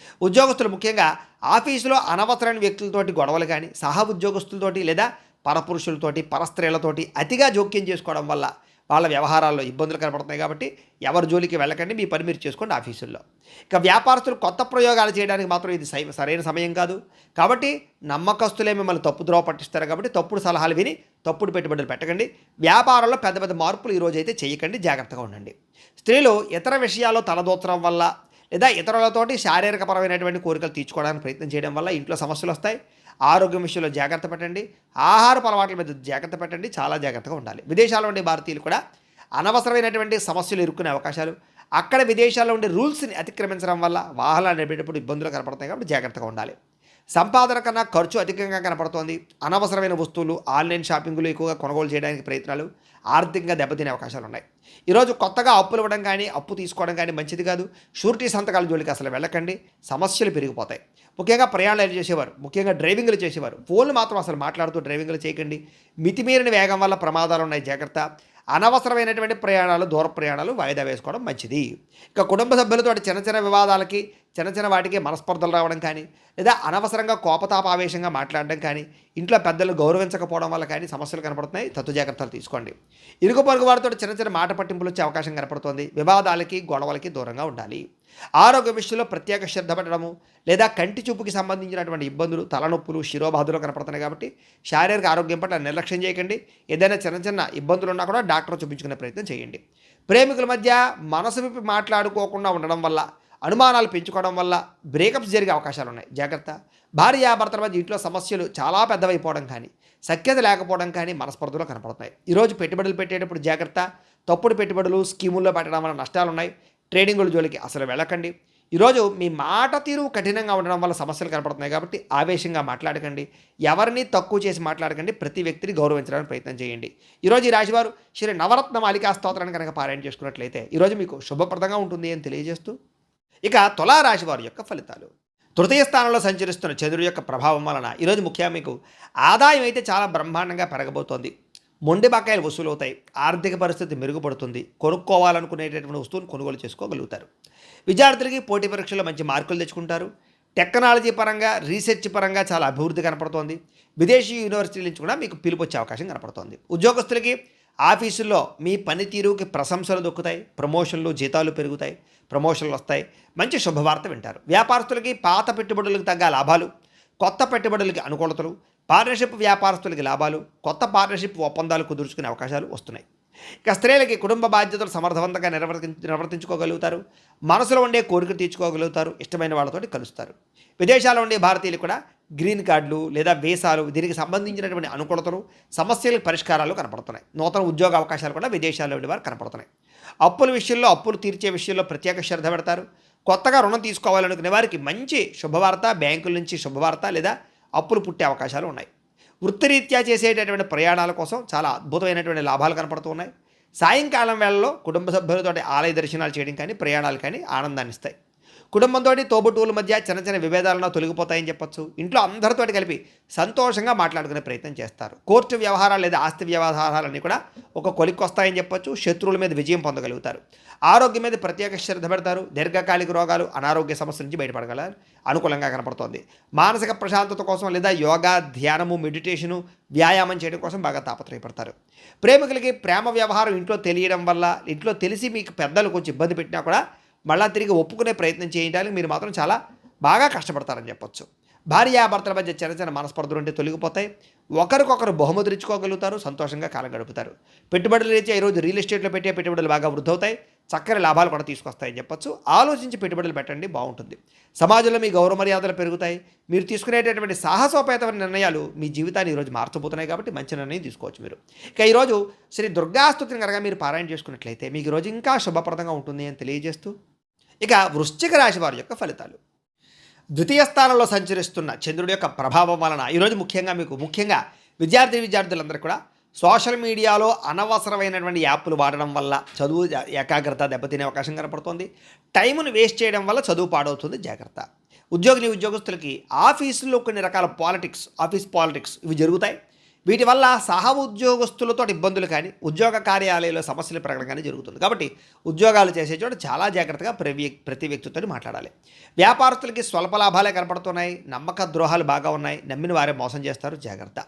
S1: ఉద్యోగస్తులు ముఖ్యంగా ఆఫీసులో అనవసరమైన వ్యక్తులతోటి గొడవలు కానీ, సహ ఉద్యోగస్తులతోటి లేదా పరపురుషులతోటి, పరస్త్రీలతోటి అతిగా జోక్యం చేసుకోవడం వల్ల వాళ్ళ వ్యవహారాల్లో ఇబ్బందులు కనపడుతున్నాయి. కాబట్టి ఎవరి జోలికి వెళ్ళకండి. మీ పని మీరు చేసుకోండి ఆఫీసుల్లో. ఇక వ్యాపారస్తులు కొత్త ప్రయోగాలు చేయడానికి మాత్రం ఇది సరైన సమయం కాదు. కాబట్టి నమ్మకస్తులే మిమ్మల్ని తప్పుద్రోవ పట్టిస్తారు. కాబట్టి తప్పుడు సలహాలు విని తప్పుడు పెట్టుబడులు పెట్టకండి. వ్యాపారంలో పెద్ద పెద్ద మార్పులు ఈరోజు అయితే చేయకండి. జాగ్రత్తగా ఉండండి. స్త్రీలు ఇతర విషయాల్లో తలదూర్చడం వల్ల లేదా ఇతరులతోటి శారీరకపరమైనటువంటి కోరికలు తీర్చుకోవడానికి ప్రయత్నం చేయడం వల్ల ఇంట్లో సమస్యలు వస్తాయి. ఆరోగ్యం విషయంలో జాగ్రత్త పెట్టండి, ఆహారపు అలవాట్ల మీద జాగ్రత్త పెట్టండి, చాలా జాగ్రత్తగా ఉండాలి. విదేశాల్లో ఉండే భారతీయులు కూడా అనవసరమైనటువంటి సమస్యలు ఇరుక్కునే అవకాశాలు, అక్కడ విదేశాల్లో ఉండే రూల్స్ని అతిక్రమించడం వల్ల వాహనాలు నడిపేటప్పుడు ఇబ్బందులు కనపడతాయి కాబట్టి జాగ్రత్తగా ఉండాలి. సంపాదన కన్నా ఖర్చు అధికంగా కనపడుతోంది. అనవసరమైన వస్తువులు ఆన్లైన్ షాపింగ్లు ఎక్కువగా కొనుగోలు చేయడానికి ప్రయత్నాలు ఆర్థికంగా దెబ్బతినే అవకాశాలు ఉన్నాయి. ఈరోజు కొత్తగా అప్పులు ఇవ్వడం కానీ అప్పు తీసుకోవడం కానీ మంచిది కాదు. షూరిటీ సంతకాల జోలికి అసలు వెళ్ళకండి, సమస్యలు పెరిగిపోతాయి. ముఖ్యంగా ప్రయాణాలు చేసేవారు, ముఖ్యంగా డ్రైవింగ్లు చేసేవారు ఫోన్లు మాత్రం అసలు మాట్లాడుతూ డ్రైవింగ్లు చేయకండి. మితిమీరిన వేగం వల్ల ప్రమాదాలు ఉన్నాయి, జాగ్రత్త. అనవసరమైనటువంటి ప్రయాణాలు, దూర ప్రయాణాలు వాయిదా వేసుకోవడం మంచిది. ఇక కుటుంబ సభ్యులతో చిన్న చిన్న వివాదాలకి, చిన్న చిన్న వాటికి మనస్పర్ధలు రావడం కానీ, లేదా అనవసరంగా కోపతాపావేశంగా మాట్లాడడం కానీ, ఇంట్లో పెద్దలు గౌరవించకపోవడం వల్ల కానీ సమస్యలు కనపడుతున్నాయి. తత్తు జాగ్రత్తలు తీసుకోండి. ఇరుగు పొరుగు వారితో చిన్న చిన్న మాట పట్టింపులు వచ్చే అవకాశం కనపడుతుంది. వివాదాలకి, గొడవలకి దూరంగా ఉండాలి. ఆరోగ్య విషయంలో ప్రత్యేక శ్రద్ధ పెట్టడము, లేదా కంటి చూపుకి సంబంధించినటువంటి ఇబ్బందులు, తలనొప్పులు, శిరోబాధలు కనపడుతున్నాయి కాబట్టి శారీరక ఆరోగ్యం పట్ల నిర్లక్ష్యం చేయకండి. ఏదైనా చిన్న చిన్న ఇబ్బందులు ఉన్నా కూడా డాక్టర్ చూపించుకునే ప్రయత్నం చేయండి. ప్రేమికుల మధ్య మనసు విప్పి మాట్లాడుకోకుండా ఉండడం వల్ల, అనుమానాలు పెంచుకోవడం వల్ల బ్రేకప్స్ జరిగే అవకాశాలు ఉన్నాయి, జాగ్రత్త. భార్యాభర్తల మధ్య ఇంట్లో సమస్యలు చాలా పెద్దవైపోవడం కానీ, సఖ్యత లేకపోవడం కానీ మనస్పర్ధలు కనపడుతున్నాయి. ఈరోజు పెట్టుబడులు పెట్టేటప్పుడు జాగ్రత్త. తప్పుడు పెట్టుబడులు, స్కీముల్లో పెట్టడం వల్ల నష్టాలు ఉన్నాయి. ట్రేడింగుల జోలికి అసలు వెళ్ళకండి. ఈరోజు మీ మాట తీరు కఠినంగా ఉండడం వల్ల సమస్యలు కనపడుతున్నాయి కాబట్టి ఆవేశంగా మాట్లాడకండి. ఎవరిని తక్కువ చేసి మాట్లాడకండి. ప్రతి వ్యక్తిని గౌరవించడానికి ప్రయత్నం చేయండి. ఈరోజు ఈ రాశివారు శ్రీ నవరత్న మాలికా స్తోత్రాన్ని కనుక పారాయణ చేసుకున్నట్లయితే ఈరోజు మీకు శుభప్రదంగా ఉంటుంది అని తెలియజేస్తూ, ఇక తులారాశి వారి యొక్క ఫలితాలు. తృతీయ స్థానంలో సంచరిస్తున్న చంద్రుడి యొక్క ప్రభావం వలన ఈరోజు ముఖ్యంగా మీకు ఆదాయం అయితే చాలా బ్రహ్మాండంగా పెరగబోతోంది. మొండి బకాయిలు వసూలవుతాయి. ఆర్థిక పరిస్థితి మెరుగుపడుతుంది. కొనుక్కోవాలనుకునేటటువంటి వస్తువును కొనుగోలు చేసుకోగలుగుతారు. విద్యార్థులకి పోటీ పరీక్షల్లో మంచి మార్కులు తెచ్చుకుంటారు. టెక్నాలజీ పరంగా, రీసెర్చ్ పరంగా చాలా అభివృద్ధి కనపడుతోంది. విదేశీ యూనివర్సిటీల నుంచి కూడా మీకు పిలుపు వచ్చే అవకాశం కనపడుతోంది. ఉద్యోగస్తులకి ఆఫీసుల్లో మీ పనితీరుకి ప్రశంసలు దొక్కుతాయి. ప్రమోషన్లు, జీతాలు పెరుగుతాయి, ప్రమోషన్లు వస్తాయి. మంచి శుభవార్త వింటారు. వ్యాపారస్తులకి పాత పెట్టుబడులకు తగ్గ లాభాలు, కొత్త పెట్టుబడులకి అనుకూలతలు, పార్ట్నర్షిప్ వ్యాపారస్తులకి లాభాలు, కొత్త పార్ట్నర్షిప్ ఒప్పందాలు కుదుర్చుకునే అవకాశాలు వస్తున్నాయి. ఇక స్త్రీలకి కుటుంబ బాధ్యతలు సమర్థవంతంగా నిర్వర్తించుకోగలుగుతారు. మనసులో ఉండే కోరికలు తీర్చుకోగలుగుతారు. ఇష్టమైన వాళ్ళతోటి కలుస్తారు. విదేశాల్లో ఉండే భారతీయులు కూడా గ్రీన్ కార్డులు లేదా వీసాలు, దీనికి సంబంధించినటువంటి అనుకూలతలు, సమస్యలకు పరిష్కారాలు కనపడుతున్నాయి. నూతన ఉద్యోగ అవకాశాలు కూడా విదేశాల్లో ఉండే వారు కనపడుతున్నాయి. అప్పుల విషయంలో, అప్పులు తీర్చే విషయంలో ప్రత్యేక శ్రద్ధ పెడతారు. కొత్తగా రుణం తీసుకోవాలనుకునే వారికి మంచి శుభవార్త, బ్యాంకుల నుంచి శుభవార్త లేదా అప్పులు పుట్టే అవకాశాలు ఉన్నాయి. వృత్తిరీత్యా చేసేటటువంటి ప్రయాణాల కోసం చాలా అద్భుతమైనటువంటి లాభాలు కనపడుతూ ఉన్నాయి. సాయంకాలం వేళల్లో కుటుంబ సభ్యులతో ఆలయ దర్శనాలు చేయడం కానీ, ప్రయాణాలు కానీ ఆనందాన్ని ఇస్తాయి. కుటుంబంతో, తోబుట్టువుల మధ్య చిన్న చిన్న విభేదాలను తొలగిపోతాయని చెప్పొచ్చు. ఇంట్లో అందరితోటి కలిపి సంతోషంగా మాట్లాడుకునే ప్రయత్నం చేస్తారు. కోర్టు వ్యవహారాలు లేదా ఆస్తి వ్యవహారాలన్నీ కూడా ఒక కొలిక్కి వస్తాయని చెప్పొచ్చు. శత్రువుల మీద విజయం పొందగలుగుతారు. ఆరోగ్యం మీద ప్రత్యేక శ్రద్ధ పెడతారు. దీర్ఘకాలిక రోగాలు, అనారోగ్య సమస్యల నుంచి బయటపడగలరు. అనుకూలంగా కనపడుతోంది. మానసిక ప్రశాంతత కోసం లేదా యోగా, ధ్యానము, మెడిటేషను, వ్యాయామం చేయడం కోసం బాగా తాపత్రయపడతారు. ప్రేమికులకి ప్రేమ వ్యవహారం ఇంట్లో తెలియడం వల్ల, ఇంట్లో తెలిసి మీకు పెద్దలు కొంచెం ఇబ్బంది పెట్టినా కూడా మళ్ళా తిరిగి ఒప్పుకునే ప్రయత్నం చేయడానికి మీరు మాత్రం చాలా బాగా కష్టపడతారని చెప్పొచ్చు. భార్యాభర్తల మధ్య చిన్న చిన్న మనస్పర్ధలు ఉంటే తొలగిపోతాయి. ఒకరికొకరు బహుమతులు ఇచ్చుకోగలుగుతారు. సంతోషంగా కాలం గడుపుతారు. పెట్టుబడులు రీత్యా ఈరోజు రియల్ ఎస్టేట్లో పెట్టే పెట్టుబడులు బాగా వృద్ధవుతాయి. చక్కని లాభాలు కూడా తీసుకొస్తాయని చెప్పొచ్చు. ఆలోచించి పెట్టుబడులు పెట్టండి, బాగుంటుంది. సమాజంలో మీ గౌరవ మర్యాదలు పెరుగుతాయి. మీరు తీసుకునేటటువంటి సాహసోపేతమైన నిర్ణయాలు మీ జీవితాన్ని ఈరోజు మార్చబోతున్నాయి కాబట్టి మంచి నిర్ణయం తీసుకోవచ్చు మీరు. ఇక ఈరోజు శ్రీ దుర్గాస్తుతిని కనుక మీరు పారాయణ చేసుకున్నట్లయితే మీకు ఈరోజు ఇంకా శుభప్రదంగా ఉంటుంది అని తెలియజేస్తూ, ఇక వృశ్చిక రాశి వారి యొక్క ఫలితాలు. ద్వితీయ స్థానంలో సంచరిస్తున్న చంద్రుడి యొక్క ప్రభావం వలన ఈరోజు ముఖ్యంగా విద్యార్థులందరూ కూడా సోషల్ మీడియాలో అనవసరమైనటువంటి యాప్లు వాడడం వల్ల చదువు ఏకాగ్రత దెబ్బతినే అవకాశం కనపడుతుంది. టైమును వేస్ట్ చేయడం వల్ల చదువు పాడవుతుంది, జాగ్రత్త. ఉద్యోగస్తులకి ఆఫీసుల్లో కొన్ని రకాల ఆఫీస్ పాలిటిక్స్ ఇవి జరుగుతాయి. వీటి వల్ల సహ ఉద్యోగస్తులతో ఇబ్బందులు కానీ, ఉద్యోగ కార్యాలయంలో సమస్యలు పెరగడం కానీ జరుగుతుంది. కాబట్టి ఉద్యోగాలు చేసే చోట చాలా జాగ్రత్తగా ప్రతి వ్యక్తితో మాట్లాడాలి. వ్యాపారస్తులకి స్వల్ప లాభాలే కనపడుతున్నాయి. నమ్మక ద్రోహాలు బాగా ఉన్నాయి. నమ్మిన వారే మోసం చేస్తారు, జాగ్రత్త.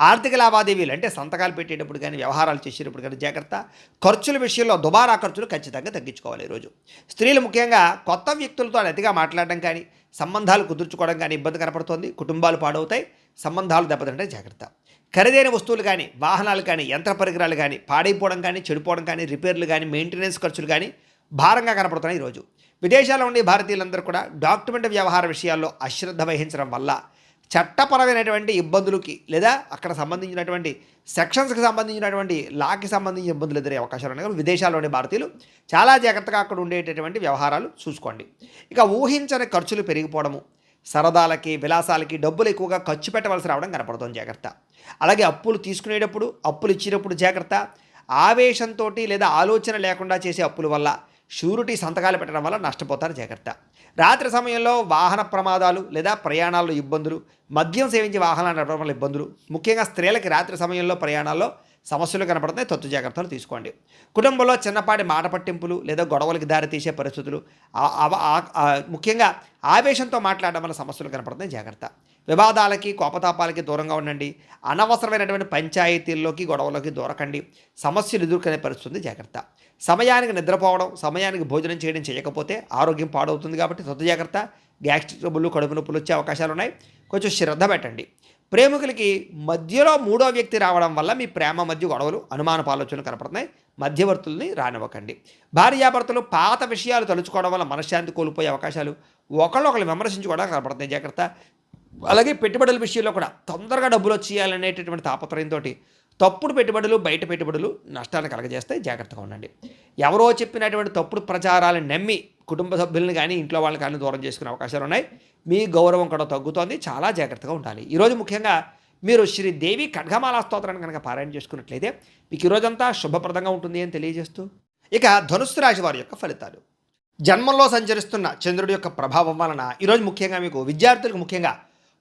S1: ఆర్థిక లావాదేవీలు అంటే సంతకాలు పెట్టేటప్పుడు కానీ, వ్యవహారాలు చేసేటప్పుడు కానీ జాగ్రత్త. ఖర్చుల విషయంలో దుబారా ఖర్చులు ఖచ్చితంగా తగ్గించుకోవాలి. ఈరోజు స్త్రీలు ముఖ్యంగా కొత్త వ్యక్తులతో అతిగా మాట్లాడడం కానీ, సంబంధాలు కుదుర్చుకోవడం కానీ ఇబ్బంది కనపడుతుంది. కుటుంబాలు పాడవుతాయి, సంబంధాలు దెబ్బతింటే జాగ్రత్త. ఖరీదైన వస్తువులు కానీ, వాహనాలు కానీ, యంత్ర పరికరాలు కానీ పాడైపోవడం కానీ, చెడిపోవడం కానీ, రిపేర్లు కానీ, మెయింటెనెన్స్ ఖర్చులు కానీ భారంగా కనపడుతున్నాయి. ఈరోజు విదేశాల్లో ఉండే భారతీయులందరూ కూడా డాక్యుమెంట్ వ్యవహార విషయాల్లో అశ్రద్ధ వహించడం వల్ల చట్టపరమైనటువంటి ఇబ్బందులకి లేదా అక్కడ సంబంధించినటువంటి సెక్షన్స్కి సంబంధించినటువంటి లాకి సంబంధించిన ఇబ్బందులు ఎదురే అవకాశాలు ఉన్నాయి. విదేశాల్లోని భారతీయులు చాలా జాగ్రత్తగా అక్కడ ఉండేటటువంటి వ్యవహారాలు చూసుకోండి. ఇక ఊహించని ఖర్చులు పెరిగిపోవడము, సరదాలకి విలాసాలకి డబ్బులు ఎక్కువగా ఖర్చు పెట్టవలసి రావడం కనపడుతుంది, జాగ్రత్త. అలాగే అప్పులు తీసుకునేటప్పుడు అప్పులు ఇచ్చేటప్పుడు జాగ్రత్త. ఆవేశంతో లేదా ఆలోచన లేకుండా చేసే అప్పుల వల్ల షూరిటీ సంతకాలు పెట్టడం వల్ల నష్టపోతారు, జాగ్రత్త. రాత్రి సమయంలో వాహన ప్రమాదాలు లేదా ప్రయాణాల్లో ఇబ్బందులు, మద్యం సేవించి వాహనాలు నడపడం వల్ల ఇబ్బందులు, ముఖ్యంగా స్త్రీలకి రాత్రి సమయంలో ప్రయాణాల్లో సమస్యలు కనపడుతున్నాయి, తత్తు జాగ్రత్తలు తీసుకోండి. కుటుంబంలో చిన్నపాటి మాట పట్టింపులు లేదా గొడవలకి దారితీసే పరిస్థితులు, ముఖ్యంగా ఆవేశంతో మాట్లాడడం వల్ల సమస్యలు కనపడుతున్నాయి, జాగ్రత్త. వివాదాలకి కోపతాపాలకి దూరంగా ఉండండి. అనవసరమైనటువంటి పంచాయతీల్లోకి గొడవలోకి దూరకండి. సమస్యలు ఎదుర్కొనే పరిస్థితుంది, జాగ్రత్త. సమయానికి నిద్రపోవడం, సమయానికి భోజనం చేయకపోతే ఆరోగ్యం పాడవుతుంది కాబట్టి తత్తు జాగ్రత్త. గ్యాస్ట్రిక్ ట్రబుల్, కడుపు నొప్పులు వచ్చే అవకాశాలు ఉన్నాయి, కొంచెం శ్రద్ధ పెట్టండి. ప్రేమికులకి మధ్యలో మూడో వ్యక్తి రావడం వల్ల మీ ప్రేమ మధ్య గొడవలు, అనుమానపు ఆలోచనలు కనపడుతున్నాయి, మధ్యవర్తుల్ని రానివ్వకండి. భార్యాభర్తలు పాత విషయాలు తలుచుకోవడం వల్ల మనశ్శాంతి కోల్పోయే అవకాశాలు, ఒకళ్ళు విమర్శించుకోవడం కనపడుతున్నాయి, జాగ్రత్త. అలాగే పెట్టుబడుల విషయంలో కూడా తొందరగా డబ్బులు వచ్చేయాలనేటటువంటి తాపత్రయంతో తప్పుడు పెట్టుబడులు, బయట పెట్టుబడులు నష్టాన్ని కలగజేస్తే జాగ్రత్తగా ఉండండి. ఎవరో చెప్పినటువంటి తప్పుడు ప్రచారాలను నమ్మి కుటుంబ సభ్యులను కానీ ఇంట్లో వాళ్ళని కానీ దూరం చేసుకునే అవకాశాలు ఉన్నాయి. మీ గౌరవం కూడా తగ్గుతోంది, చాలా జాగ్రత్తగా ఉండాలి. ఈరోజు ముఖ్యంగా మీరు శ్రీదేవి ఖడ్గమాలా స్తోత్రాన్ని కనుక పారాయణ చేసుకున్నట్లయితే మీకు ఈరోజంతా శుభప్రదంగా ఉంటుంది అని తెలియజేస్తూ, ఇక ధనుస్సు రాశి వారి యొక్క ఫలితాలు. జన్మంలో సంచరిస్తున్న చంద్రుడి యొక్క ప్రభావం వలన ఈరోజు ముఖ్యంగా మీకు విద్యార్థులకు ముఖ్యంగా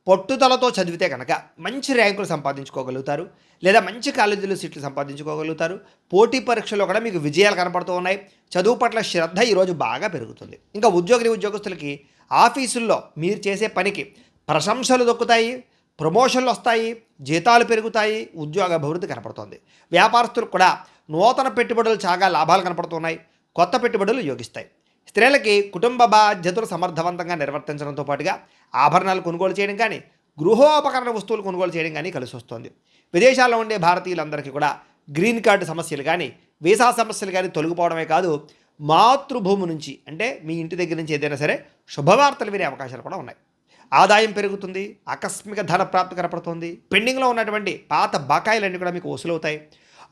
S1: పట్టుదలతో చదివితే కనుక మంచి ర్యాంకులు సంపాదించుకోగలుగుతారు, లేదా మంచి కాలేజీలో సీట్లు సంపాదించుకోగలుగుతారు. పోటీ పరీక్షల్లో కూడా మీకు విజయాలు కనపడుతూ ఉన్నాయి. చదువు పట్ల శ్రద్ధ ఈరోజు బాగా పెరుగుతుంది. ఇంకా ఉద్యోగస్తులకి ఆఫీసుల్లో మీరు చేసే పనికి ప్రశంసలు దొక్కుతాయి, ప్రమోషన్లు వస్తాయి, జీతాలు పెరుగుతాయి, ఉద్యోగ అభివృద్ధి కనపడుతుంది. వ్యాపారస్తులకు కూడా నూతన పెట్టుబడులు చాలా లాభాలు కనపడుతున్నాయి, కొత్త పెట్టుబడులు యోగిస్తాయి. స్త్రీలకి కుటుంబ బాధ్యతలు సమర్థవంతంగా నిర్వర్తించడంతో పాటుగా ఆభరణాలు కొనుగోలు చేయడం కానీ, గృహోపకరణ వస్తువులు కొనుగోలు చేయడం కానీ కలిసి వస్తుంది. విదేశాల్లో ఉండే భారతీయులందరికీ కూడా గ్రీన్ కార్డు సమస్యలు కానీ, వీసా సమస్యలు కానీ తొలగిపోవడమే కాదు, మాతృభూమి నుంచి అంటే మీ ఇంటి దగ్గర నుంచి ఏదైనా సరే శుభవార్తలు వినే అవకాశాలు కూడా ఉన్నాయి. ఆదాయం పెరుగుతుంది, ఆకస్మిక ధన ప్రాప్తి కనపడుతుంది. పెండింగ్లో ఉన్నటువంటి పాత బకాయిలన్నీ కూడా మీకు వసూలవుతాయి.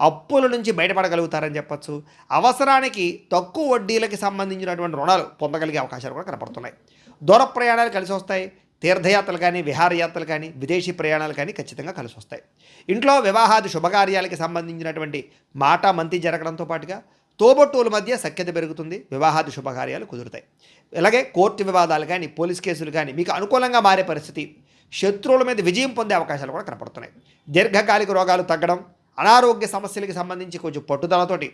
S1: అప్పుల నుంచి బయటపడగలుగుతారని చెప్పచ్చు. అవసరానికి తక్కువ వడ్డీలకి సంబంధించినటువంటి రుణాలు పొందగలిగే అవకాశాలు కూడా కనపడుతున్నాయి. దూర ప్రయాణాలు కలిసి వస్తాయి. తీర్థయాత్రలు కానీ, విహారయాత్రలు కానీ, విదేశీ ప్రయాణాలు కానీ ఖచ్చితంగా కలిసి వస్తాయి. ఇంట్లో వివాహాది శుభకార్యాలకి సంబంధించినటువంటి మాట మంతి జరగడంతో పాటుగా తోబొట్టువుల మధ్య సఖ్యత పెరుగుతుంది, వివాహాది శుభకార్యాలు కుదురుతాయి. అలాగే కోర్టు వివాదాలు కానీ, పోలీస్ కేసులు కానీ మీకు అనుకూలంగా మారే పరిస్థితి, శత్రువుల మీద విజయం పొందే అవకాశాలు కూడా కనపడుతున్నాయి. దీర్ఘకాలిక రోగాలు తగ్గడం, అనారోగ్య సమస్యలకి సంబంధించి కొంచెం పట్టుదలతోటి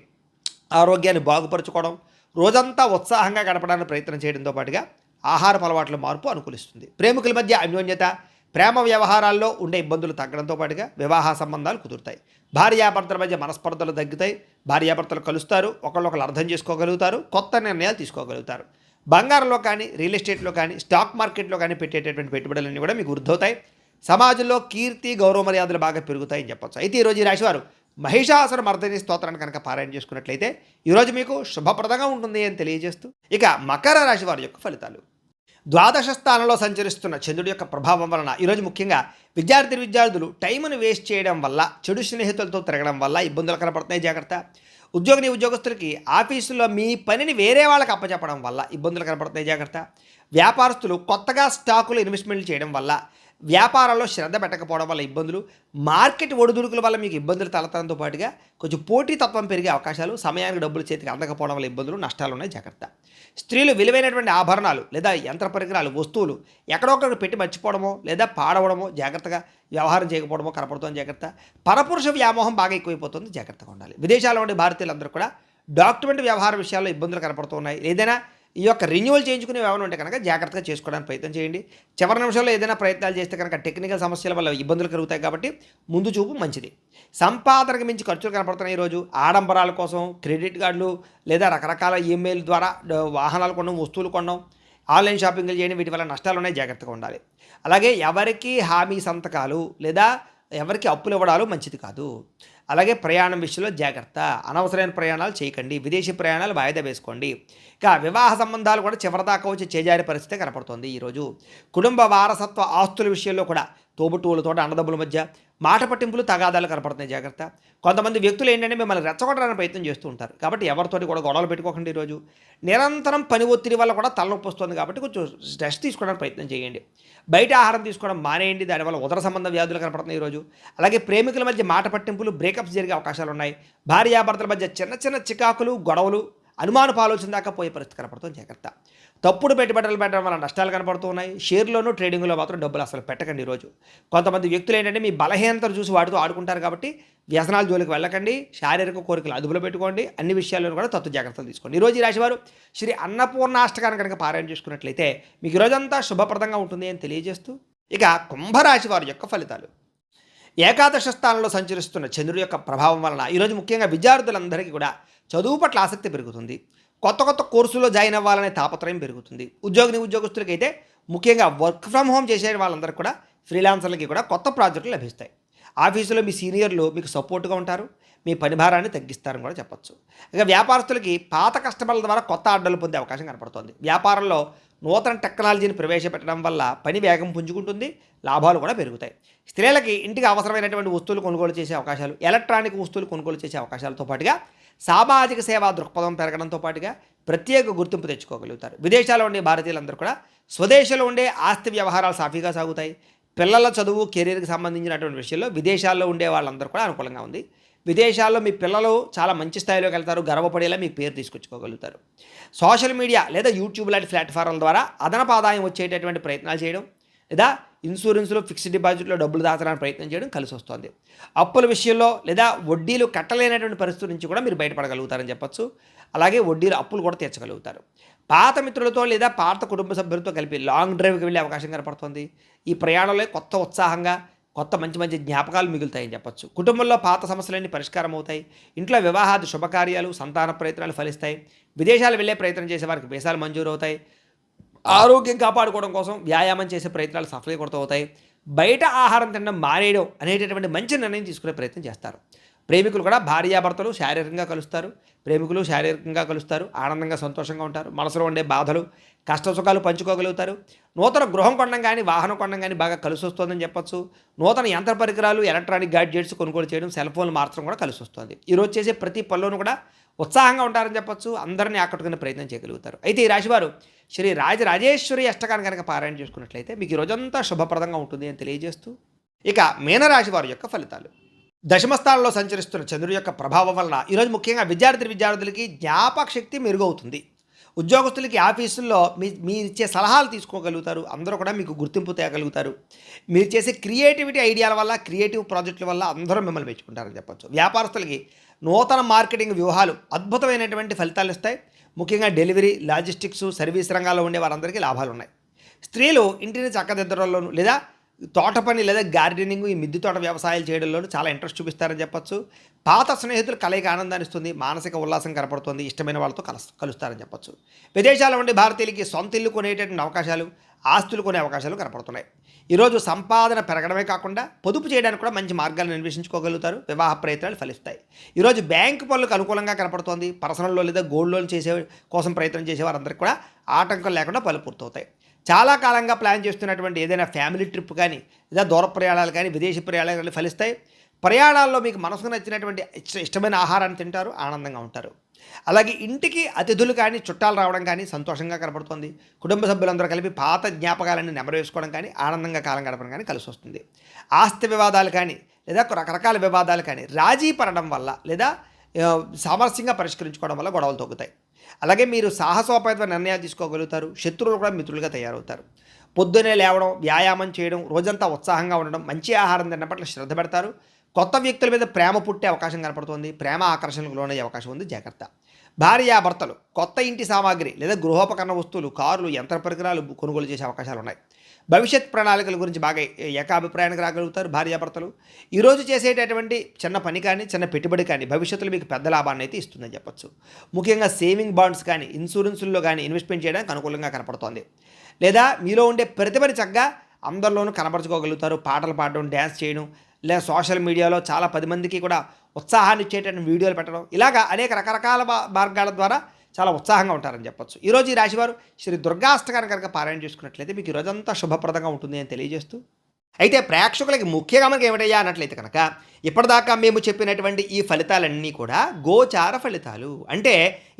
S1: ఆరోగ్యాన్ని బాగుపరుచుకోవడం, రోజంతా ఉత్సాహంగా గడపడానికి ప్రయత్నం చేయడంతో పాటుగా ఆహారపు అలవాట్ల మార్పు అనుకూలిస్తుంది. ప్రేమికుల మధ్య అన్యోన్యత, ప్రేమ వ్యవహారాల్లో ఉండే ఇబ్బందులు తగ్గడంతో పాటుగా వివాహ సంబంధాలు కుదురుతాయి. భార్యాభర్తల మధ్య మనస్పర్ధలు తగ్గుతాయి. భార్యాభర్తలు కలుస్తారు, ఒకళ్ళొకళ్ళు అర్థం చేసుకోగలుగుతారు, కొత్త నిర్ణయాలు తీసుకోగలుగుతారు. బంగారంలో కానీ, రియల్ ఎస్టేట్లో కానీ, స్టాక్ మార్కెట్లో కానీ పెట్టేటటువంటి పెట్టుబడులన్నీ కూడా మీకు వృద్ధవుతాయి. సమాజంలో కీర్తి, గౌరవ మర్యాదలు బాగా పెరుగుతాయని చెప్పచ్చు. అయితే ఈరోజు ఈ రాశివారు మహిషాసుర మర్దిని స్తోత్రాన్ని కనుక పారాయణ చేసుకున్నట్లయితే ఈరోజు మీకు శుభప్రదంగా ఉంటుంది అని తెలియజేస్తూ, ఇక మకర రాశి వారి యొక్క ఫలితాలు. ద్వాదశ స్థానంలో సంచరిస్తున్న చంద్రుడి యొక్క ప్రభావం వలన ఈరోజు ముఖ్యంగా విద్యార్థులు టైంను వేస్ట్ చేయడం వల్ల, చెడు స్నేహితులతో తిరగడం వల్ల ఇబ్బందులు కనపడుతున్నాయి, జాగ్రత్త. ఉద్యోగస్తులకి ఆఫీసుల్లో మీ పనిని వేరే వాళ్ళకి అప్పచెప్పడం వల్ల ఇబ్బందులు కనపడుతున్నాయి, జాగ్రత్త. వ్యాపారస్తులు కొత్తగా స్టాకులు ఇన్వెస్ట్మెంట్లు చేయడం వల్ల, వ్యాపారాల్లో శ్రద్ధ పెట్టకపోవడం వల్ల ఇబ్బందులు, మార్కెట్ ఒడిదుడుకుల వల్ల మీకు ఇబ్బందులు తలెత్తడంతో పాటుగా కొంచెం పోటీతత్వం పెరిగే అవకాశాలు, సమయానికి డబ్బులు చేతికి అందకపోవడం వల్ల ఇబ్బందులు, నష్టాలు ఉన్నాయి, జాగ్రత్త. స్త్రీలు విలువైనటువంటి ఆభరణాలు లేదా యంత్ర పరికరాలు, వస్తువులు ఎక్కడొక్కడ పెట్టి మర్చిపోవడమో లేదా పాడవడమో, జాగ్రత్తగా వ్యవహారం చేయకపోవడమో కనపడుతుంది, జాగ్రత్త. పరపురుష వ్యామోహం బాగా ఎక్కువైపోతుంది, జాగ్రత్తగా ఉండాలి. విదేశాల్లో ఉండే భారతీయులందరూ కూడా డాక్యుమెంట్ వ్యవహార విషయాల్లో ఇబ్బందులు కనపడుతున్నాయి. ఏదైనా ఈ యొక్క రెన్యువల్ చేయించుకునే ఏమైనా ఉంటే కనుక జాగ్రత్తగా చేసుకోవడానికి ప్రయత్నం చేయండి. చివరి నిమిషంలో ఏదైనా ప్రయత్నాలు చేస్తే కనుక టెక్నికల్ సమస్యల వల్ల ఇబ్బందులు కలుగుతాయి కాబట్టి ముందు చూపు మంచిది. సంపాదనకు మించి ఖర్చులు కనపడుతున్నాయి ఈరోజు. ఆడంబరాల కోసం క్రెడిట్ కార్డులు లేదా రకరకాల ఈమెయిల్ ద్వారా వాహనాలు కొనడం, వస్తువులు కొనడం, ఆన్లైన్ షాపింగ్లు చేయడం, వీటి వల్ల నష్టాలు ఉన్నాయి, జాగ్రత్తగా ఉండాలి. అలాగే ఎవరికి హామీ సంతకాలు లేదా ఎవరికి అప్పులు ఇవ్వడాలు మంచిది కాదు. అలాగే ప్రయాణం విషయంలో జాగ్రత్త, అనవసరమైన ప్రయాణాలు చేయకండి, విదేశీ ప్రయాణాలు వాయిదా వేసుకోండి. ఇక వివాహ సంబంధాలు కూడా చివరిదాకా వచ్చి చేజారే పరిస్థితి కనపడుతోంది ఈరోజు. కుటుంబ వారసత్వ ఆస్తుల విషయంలో కూడా తోబుట్టువులతో అన్నదమ్ముల మధ్య మాట పట్టింపులు తగాదాలు కనపడుతున్నాయి, జాగ్రత్త. కొంతమంది వ్యక్తులు ఏంటంటే మిమ్మల్ని రెచ్చగొట్టడానికి ప్రయత్నం చేస్తూ ఉంటారు, కాబట్టి ఎవరితోటి కూడా గొడవలు పెట్టుకోకండి. ఈరోజు నిరంతరం పని ఒత్తిడి వల్ల కూడా తలనొప్పి వస్తుంది, కాబట్టి కొంచెం రెస్ట్ తీసుకోవడానికి ప్రయత్నం చేయండి. బయట ఆహారం తీసుకోవడం మానేయండి, దానివల్ల ఉదర సంబంధ వ్యాధులు కనపడుతున్నాయి ఈరోజు. అలాగే ప్రేమికుల మధ్య మాట పట్టింపులు, బ్రేకప్స్ జరిగే అవకాశాలు ఉన్నాయి. భార్యాభర్తల మధ్య చిన్న చిన్న చికాకులు, గొడవలు, అనుమానపు ఆలోచన దాకా పోయే పరిస్థితి కనపడుతుంది, జాగ్రత్త. తప్పుడు పెట్టుబడులు పెట్టడం వల్ల నష్టాలు కనపడుతూ ఉన్నాయి. షేర్లోనూ ట్రేడింగ్లో మాత్రం డబ్బులు అసలు పెట్టకండి ఈరోజు. కొంతమంది వ్యక్తులు ఏంటంటే మీ బలహీనతలు చూసి వాటితో ఆడుకుంటారు, కాబట్టి వ్యసనాల జోలికి వెళ్ళకండి. శారీరక కోరికలు అదుపులో పెట్టుకోండి. అన్ని విషయాల్లోనూ కూడా తత్వ జాగ్రత్తలు తీసుకోండి. ఈరోజు ఈ రాశివారు శ్రీ అన్నపూర్ణాష్టకాన్ని కనుక పారాయణ చేసుకున్నట్లయితే మీకు ఈరోజంతా శుభప్రదంగా ఉంటుంది అని తెలియజేస్తూ, ఇక కుంభరాశి వారి యొక్క ఫలితాలు. ఏకాదశ స్థానంలో సంచరిస్తున్న చంద్రుడి యొక్క ప్రభావం వలన ఈరోజు ముఖ్యంగా విద్యార్థులందరికీ కూడా చదువు పట్ల ఆసక్తి పెరుగుతుంది. కొత్త కొత్త కోర్సులో జాయిన్ అవ్వాలనే తాపత్రయం పెరుగుతుంది. ఉద్యోగస్తులకైతే ముఖ్యంగా వర్క్ ఫ్రమ్ హోమ్ చేసే వాళ్ళందరికీ కూడా, ఫ్రీలాన్సర్లకి కూడా కొత్త ప్రాజెక్టులు లభిస్తాయి. ఆఫీసులో మీ సీనియర్లు మీకు సపోర్ట్గా ఉంటారు, మీ పని భారాన్ని తగ్గిస్తారని కూడా చెప్పచ్చు. ఇక వ్యాపారస్తులకి పాత కస్టమర్ల ద్వారా కొత్త ఆర్డర్లు పొందే అవకాశం కనపడుతుంది. వ్యాపారంలో నూతన టెక్నాలజీని ప్రవేశపెట్టడం వల్ల పని వేగం పుంజుకుంటుంది, లాభాలు కూడా పెరుగుతాయి. స్త్రీలకి ఇంటికి అవసరమైనటువంటి వస్తువులు కొనుగోలు చేసే అవకాశాలు, ఎలక్ట్రానిక్ వస్తువులు కొనుగోలు చేసే అవకాశాలతో పాటుగా సామాజిక సేవా దృక్పథం పెరగడంతో పాటుగా ప్రత్యేక గుర్తింపు తెచ్చుకోగలుగుతారు. విదేశాల్లో ఉండే భారతీయులందరూ కూడా స్వదేశంలో ఉండే ఆస్తి వ్యవహారాలు సాఫీగా సాగుతాయి. పిల్లల చదువు, కెరీర్కి సంబంధించినటువంటి విషయంలో విదేశాల్లో ఉండే వాళ్ళందరూ కూడా అనుకూలంగా ఉంది. విదేశాల్లో మీ పిల్లలు చాలా మంచి స్థాయిలోకి వెళ్తారు, గర్వపడేలా మీ పేరు తీసుకొచ్చుకోగలుగుతారు. సోషల్ మీడియా లేదా యూట్యూబ్ లాంటి ప్లాట్ఫామ్ల ద్వారా అదనపు ఆదాయం వచ్చేటటువంటి ప్రయత్నాలు చేయడం, లేదా ఇన్సూరెన్స్లో ఫిక్స్డ్ డిపాజిట్లో డబ్బులు దాచడానికి ప్రయత్నం చేయడం కలిసి వస్తుంది. అప్పుల విషయంలో లేదా వడ్డీలు కట్టలేనటువంటి పరిస్థితి నుంచి కూడా మీరు బయటపడగలుగుతారని చెప్పొచ్చు. అలాగే వడ్డీలు అప్పులు కూడా తీర్చగలుగుతారు. పాత మిత్రులతో లేదా పాత కుటుంబ సభ్యులతో కలిపి లాంగ్ డ్రైవ్కి వెళ్ళే అవకాశం కనపడుతుంది. ఈ ప్రయాణంలో కొత్త ఉత్సాహంగా కొత్త మంచి మంచి జ్ఞాపకాలు మిగులుతాయని చెప్పొచ్చు. కుటుంబంలో పాత సమస్యలన్నీ పరిష్కారం అవుతాయి. ఇంట్లో వివాహాది శుభకార్యాలు, సంతాన ప్రయత్నాలు ఫలిస్తాయి. విదేశాలు వెళ్ళే ప్రయత్నం చేసే వారికి వీసాలు మంజూరు అవుతాయి. ఆరోగ్యం కాపాడుకోవడం కోసం వ్యాయామం చేసే ప్రయత్నాలు సఫలీకృతం అవుతాయి. బయట ఆహారం తినడం మానేయడం అనేటటువంటి మంచి నిర్ణయం తీసుకునే ప్రయత్నం చేస్తారు. ప్రేమికులు కూడా భార్యాభర్తలు శారీరకంగా కలుస్తారు. ప్రేమికులు శారీరకంగా కలుస్తారు, ఆనందంగా సంతోషంగా ఉంటారు. మనసులో ఉండే బాధలు, కష్ట సుఖాలు పంచుకోగలుగుతారు. నూతన గృహం కొనడం కానీ, వాహనం కొనడం కానీ బాగా కలిసి వస్తుందని చెప్పొచ్చు. నూతన యంత్ర పరికరాలు, ఎలక్ట్రానిక్ గ్యాడ్జెట్స్ కొనుగోలు చేయడం, సెల్ ఫోన్లు మార్చడం కూడా కలిసి వస్తుంది. ఈరోజు చేసే ప్రతి పనిలోనూ కూడా ఉత్సాహంగా ఉంటారని చెప్పొచ్చు. అందరినీ ఆకట్టుకునే ప్రయత్నం చేయగలుగుతారు. అయితే ఈ రాశివారు శ్రీ రాజరాజేశ్వరి అష్టకాన్ని కనుక పారాయణ చేసుకున్నట్లయితే మీకు ఈ రోజంతా శుభప్రదంగా ఉంటుంది అని తెలియజేస్తూ, ఇక మీనరాశి వారి యొక్క ఫలితాలు. దశమస్థానంలో సంచరిస్తున్న చంద్రుడి యొక్క ప్రభావం వలన ఈరోజు ముఖ్యంగా విద్యార్థులకి జ్ఞాపక శక్తి మెరుగవుతుంది. ఉద్యోగస్తులకి ఆఫీసుల్లో మీరు ఇచ్చే సలహాలు తీసుకోగలుగుతారు. అందరూ కూడా మీకు గుర్తింపు తేగలుగుతారు. మీరు చేసే క్రియేటివిటీ ఐడియాల వల్ల, క్రియేటివ్ ప్రాజెక్టుల వల్ల అందరూ మిమ్మల్ని మెచ్చుకుంటారని చెప్పొచ్చు. వ్యాపారస్తులకి నూతన మార్కెటింగ్ వ్యూహాలు అద్భుతమైనటువంటి ఫలితాలు ఇస్తాయి. ముఖ్యంగా డెలివరీ, లాజిస్టిక్స్, సర్వీస్ రంగాల్లో ఉండే వారందరికీ లాభాలు ఉన్నాయి. స్త్రీలు ఇంటిని చక్కదిద్దడంలోనూ లేదా తోట పని లేదా గార్డెనింగ్, ఈ మిద్దె తోట వ్యవసాయాలు చేయడంలోనూ చాలా ఇంట్రెస్ట్ చూపిస్తారని చెప్పొచ్చు. పాత స్నేహితులు కలయిక ఆనందాన్ని ఇస్తుంది, మానసిక ఉల్లాసం కనపడుతుంది, ఇష్టమైన వాళ్ళతో కలుస్తారని చెప్పొచ్చు. విదేశాల్లో ఉండే భారతీయులకి సొంత ఇల్లు కొనేటటువంటి అవకాశాలు, ఆస్తులు కొనే అవకాశాలు కనపడుతున్నాయి. ఈరోజు సంపాదన పెరగడమే కాకుండా పొదుపు చేయడానికి కూడా మంచి మార్గాలను అన్వేషించుకోగలుగుతారు. వివాహ ప్రయత్నాలు ఫలిస్తాయి. ఈరోజు బ్యాంకు పనులకు అనుకూలంగా కనపడుతోంది. పర్సనల్ లోన్ లేదా గోల్డ్ లోన్ చేసే కోసం ప్రయత్నం చేసే వారందరికీ కూడా ఆటంకం లేకుండా పనులు పూర్తవుతాయి. చాలా కాలంగా ప్లాన్ చేస్తున్నటువంటి ఏదైనా ఫ్యామిలీ ట్రిప్ కానీ, లేదా దూర ప్రయాణాలు కానీ, విదేశీ ప్రయాణాలు కానీ ఫలిస్తాయి. ప్రయాణాల్లో మీకు మనసుకు నచ్చినటువంటి ఇష్టమైన ఆహారాన్ని తింటారు, ఆనందంగా ఉంటారు. అలాగే ఇంటికి అతిథులు కానీ, చుట్టాలు రావడం కానీ సంతోషంగా కనపడుతుంది. కుటుంబ సభ్యులందరూ కలిపి పాత జ్ఞాపకాలన్నీ నెమరేసుకోవడం కానీ, ఆనందంగా కాలం గడపడం కానీ కలిసి వస్తుంది. ఆస్తి వివాదాలు కానీ, లేదా రకరకాల వివాదాలు కానీ రాజీ పడడం వల్ల, లేదా సామరస్యంగా పరిష్కరించుకోవడం వల్ల గొడవలు తగ్గుతాయి. అలాగే మీరు సాహసోపేత నిర్ణయాలు తీసుకోగలుగుతారు. శత్రువులు కూడా మిత్రులుగా తయారవుతారు. పొద్దునే లేవడం, వ్యాయామం చేయడం, రోజంతా ఉత్సాహంగా ఉండడం, మంచి ఆహారం తినడం పట్ల శ్రద్ధ పెడతారు. కొత్త వ్యక్తుల మీద ప్రేమ పుట్టే అవకాశం కనపడుతుంది. ప్రేమ ఆకర్షణకు లోనయ్యే అవకాశం ఉంది, జాగ్రత్త. భార్యాభర్తలు కొత్త ఇంటి సామాగ్రి లేదా గృహోపకరణ వస్తువులు, కార్లు, యంత్ర పరికరాలు కొనుగోలు చేసే అవకాశాలు ఉన్నాయి. భవిష్యత్ ప్రణాళికల గురించి బాగా ఏకాభిప్రాయానికి రాగలుగుతారు భార్యాభర్తలు. ఈరోజు చేసేటటువంటి చిన్న పని కానీ, చిన్న పెట్టుబడి కానీ భవిష్యత్తులో మీకు పెద్ద లాభాన్ని అయితే ఇస్తుందని చెప్పొచ్చు. ముఖ్యంగా సేవింగ్ బాండ్స్ కానీ, ఇన్సూరెన్సుల్లో కానీ ఇన్వెస్ట్మెంట్ చేయడానికి అనుకూలంగా కనపడుతోంది. లేదా మీలో ఉండే ప్రతిభని చక్కగా అందరిలోనూ కనపరచుకోగలుగుతారు. పాటలు పాడడం, డ్యాన్స్ చేయడం, లేదా సోషల్ మీడియాలో చాలా 10 మందికి కూడా ఉత్సాహాన్ని ఇచ్చేటటువంటి వీడియోలు పెట్టడం, ఇలాగా అనేక రకరకాల మార్గాల ద్వారా చాలా ఉత్సాహంగా ఉంటారని చెప్పొచ్చు. ఈరోజు ఈ రాశివారు శ్రీ దుర్గాష్టకాన్ని కనుక పారాయణ చేసుకున్నట్లయితే మీకు ఈ రోజంతా శుభప్రదంగా ఉంటుంది అని తెలియజేస్తూ, అయితే ప్రేక్షకులకి ముఖ్యంగా మనకి ఏమిటయ్యా అన్నట్లయితే కనుక ఇప్పటిదాకా మేము చెప్పినటువంటి ఈ ఫలితాలన్నీ కూడా గోచార ఫలితాలు, అంటే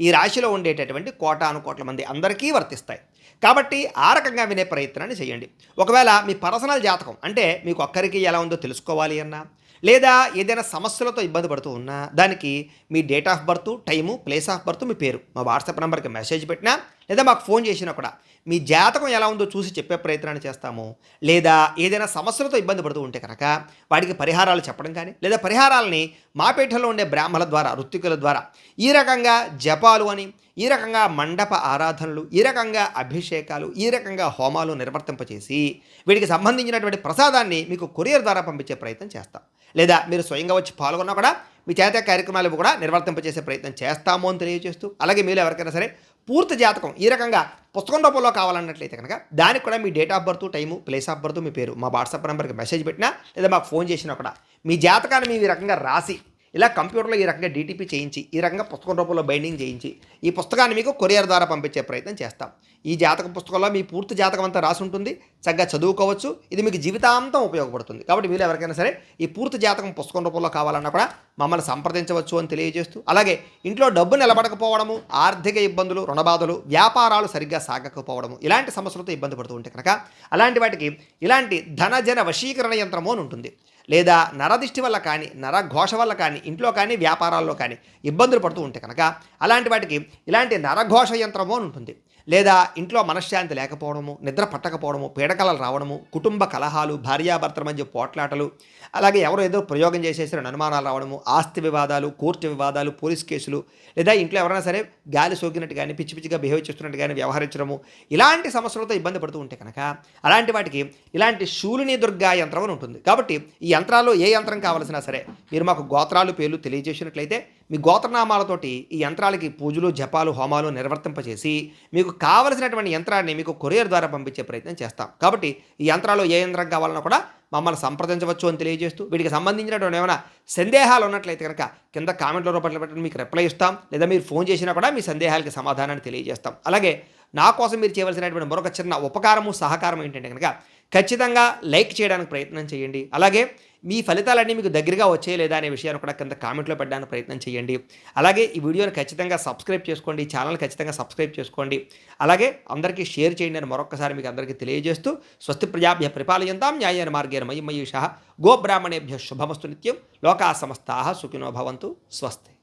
S1: ఈ రాశిలో ఉండేటటువంటి కోటాను కోట్ల మంది అందరికీ వర్తిస్తాయి. కాబట్టి ఆ రకంగా వినే ప్రయత్నాన్ని చేయండి. ఒకవేళ మీ పర్సనల్ జాతకం అంటే మీకు ఒక్కరికి ఎలా ఉందో తెలుసుకోవాలి అన్నా, లేదా ఏదైనా సమస్యలతో ఇబ్బంది పడుతూ ఉన్నా, దానికి మీ date of birth, time, place of birth, మీ పేరు మా వాట్సాప్ నెంబర్కి మెసేజ్ పెట్టినా, లేదా మాకు ఫోన్ చేసినా కూడా మీ జాతకం ఎలా ఉందో చూసి చెప్పే ప్రయత్నాన్ని చేస్తాము. లేదా ఏదైనా సమస్యలతో ఇబ్బంది పడుతూ ఉంటే కనుక వాటికి పరిహారాలు చెప్పడం కానీ, లేదా పరిహారాలని మా పీఠంలో ఉండే బ్రాహ్మణుల ద్వారా, ఋత్వికుల ద్వారా ఈ రకంగా జపాలు అని, ఈ రకంగా మండప ఆరాధనలు, ఈ రకంగా అభిషేకాలు, ఈ రకంగా హోమాలు నిర్వర్తింపచేసి వీటికి సంబంధించినటువంటి ప్రసాదాన్ని మీకు కొరియర్ ద్వారా పంపించే ప్రయత్నం చేస్తాం. లేదా మీరు స్వయంగా వచ్చి పాల్గొన్నా కూడా మీ చేత కార్యక్రమాలు కూడా నిర్వర్తింపచేసే ప్రయత్నం చేస్తాము అని తెలియజేస్తూ, అలాగే మీరు ఎవరికైనా సరే పూర్తి జాతకం ఈ రకంగా పుస్తకం రూపంలో కావాలన్నట్లయితే కనుక దానికి కూడా మీ date of birth, time, place of birth, మీ పేరు మా వాట్సాప్ నెంబర్కి మెసేజ్ పెట్టినా, లేదా మాకు ఫోన్ చేసినా కూడా మీ జాతకాన్ని మేము ఈ రకంగా రాసి ఇలా కంప్యూటర్లో ఈ రకంగా డీటీపీ చేయించి, ఈ రకంగా పుస్తకం రూపంలో బైండింగ్ చేయించి ఈ పుస్తకాన్ని మీకు కొరియర్ ద్వారా పంపించే ప్రయత్నం చేస్తాం. ఈ జాతక పుస్తకంలో మీ పూర్తి జాతకం అంతా రాసి ఉంటుంది, చక్కగా చదువుకోవచ్చు. ఇది మీకు జీవితాంతం ఉపయోగపడుతుంది. కాబట్టి మీరు ఎవరికైనా సరే ఈ పూర్తి జాతకం పుస్తకం రూపంలో కావాలన్నా కూడా మమ్మల్ని సంప్రదించవచ్చు అని తెలియజేస్తూ, అలాగే ఇంట్లో డబ్బు నిలబడకపోవడము, ఆర్థిక ఇబ్బందులు, రుణబాధలు, వ్యాపారాలు సరిగ్గా సాగకపోవడము, ఇలాంటి సమస్యలతో ఇబ్బంది పడుతూ ఉంటే కనుక అలాంటి వాటికి ఇలాంటి ధనజన వశీకరణ యంత్రము అని ఉంటుంది. లేదా నరదిష్టి వల్ల కానీ, నరఘోష వల్ల కానీ, ఇంట్లో కానీ వ్యాపారాల్లో కానీ ఇబ్బందులు పడుతూ ఉంటే కనుక అలాంటి వాటికి ఇలాంటి నరఘోష యంత్రము అని ఉంటుంది. లేదా ఇంట్లో మనశ్శాంతి లేకపోవడము, నిద్ర పట్టకపోవడము, పీడకలలు రావడము, కుటుంబ కలహాలు, భార్యాభర్తల మధ్య పోట్లాటలు, అలాగే ఎవరో ఏదో ప్రయోగం చేసేసిన అనుమానాలు రావడము, ఆస్తి వివాదాలు, కోర్టు వివాదాలు, పోలీస్ కేసులు, లేదా ఇంట్లో ఎవరైనా సరే గాలి సోకినట్టు కానీ, పిచ్చి పిచ్చిగా బిహేవ్ చేస్తున్నట్టు కానీ వ్యవహరించడము, ఇలాంటి సమస్యలతో ఇబ్బంది పడుతూ ఉంటే కనుక అలాంటి వాటికి ఇలాంటి శూలిని దుర్గా యంత్రం అని ఉంటుంది. కాబట్టి ఈ యంత్రాల్లో ఏ యంత్రం కావాల్సినా సరే మీరు మాకు గోత్రాలు, పేర్లు తెలియజేసినట్లయితే మీ గోత్రనామాలతోటి ఈ యంత్రాలకి పూజలు, జపాలు, హోమాలు నిర్వర్తింపచేసి మీకు కావలసినటువంటి యంత్రాన్ని మీకు కొరియర్ ద్వారా పంపించే ప్రయత్నం చేస్తాం. కాబట్టి ఈ యంత్రాలు ఏ యంత్రం కావాలన్నా కూడా మమ్మల్ని సంప్రదించవచ్చు అని తెలియజేస్తూ, వీటికి సంబంధించినటువంటి ఏమైనా సందేహాలు ఉన్నట్లయితే కనుక కింద కామెంట్లో రూపంలో పెట్టండి, మీకు రిప్లై ఇస్తాం. లేదా మీరు ఫోన్ చేసినా కూడా మీ సందేహాలకి సమాధానాన్ని తెలియజేస్తాం. అలాగే నా కోసం మీరు చేయవలసినటువంటి మరొక చిన్న ఉపకారము, సహకారం ఏంటంటే కనుక ఖచ్చితంగా లైక్ చేయడానికి ప్రయత్నం చేయండి. అలాగే మీ ఫలితాలన్నీ మీకు దగ్గరగా వచ్చాయి లేదా అనే విషయాన్ని కూడా కింద కామెంట్లో పెట్టడానికి ప్రయత్నం చేయండి. అలాగే ఈ వీడియోని ఖచ్చితంగా సబ్స్క్రైబ్ చేసుకోండి, ఛానల్ ఖచ్చితంగా సబ్స్క్రైబ్ చేసుకోండి. అలాగే అందరికీ షేర్ చేయండి అని మరొకసారి మీకు అందరికీ తెలియజేస్తూ, స్వస్తి ప్రజాభ్య పరిపాలయంతాం న్యాయేన మార్గేణ మయీషః గోబ్రాహ్మణేభ్య శుభమస్తు నిత్యం. లోకా సమస్తాః సుఖినో భవంతు. స్వస్తి.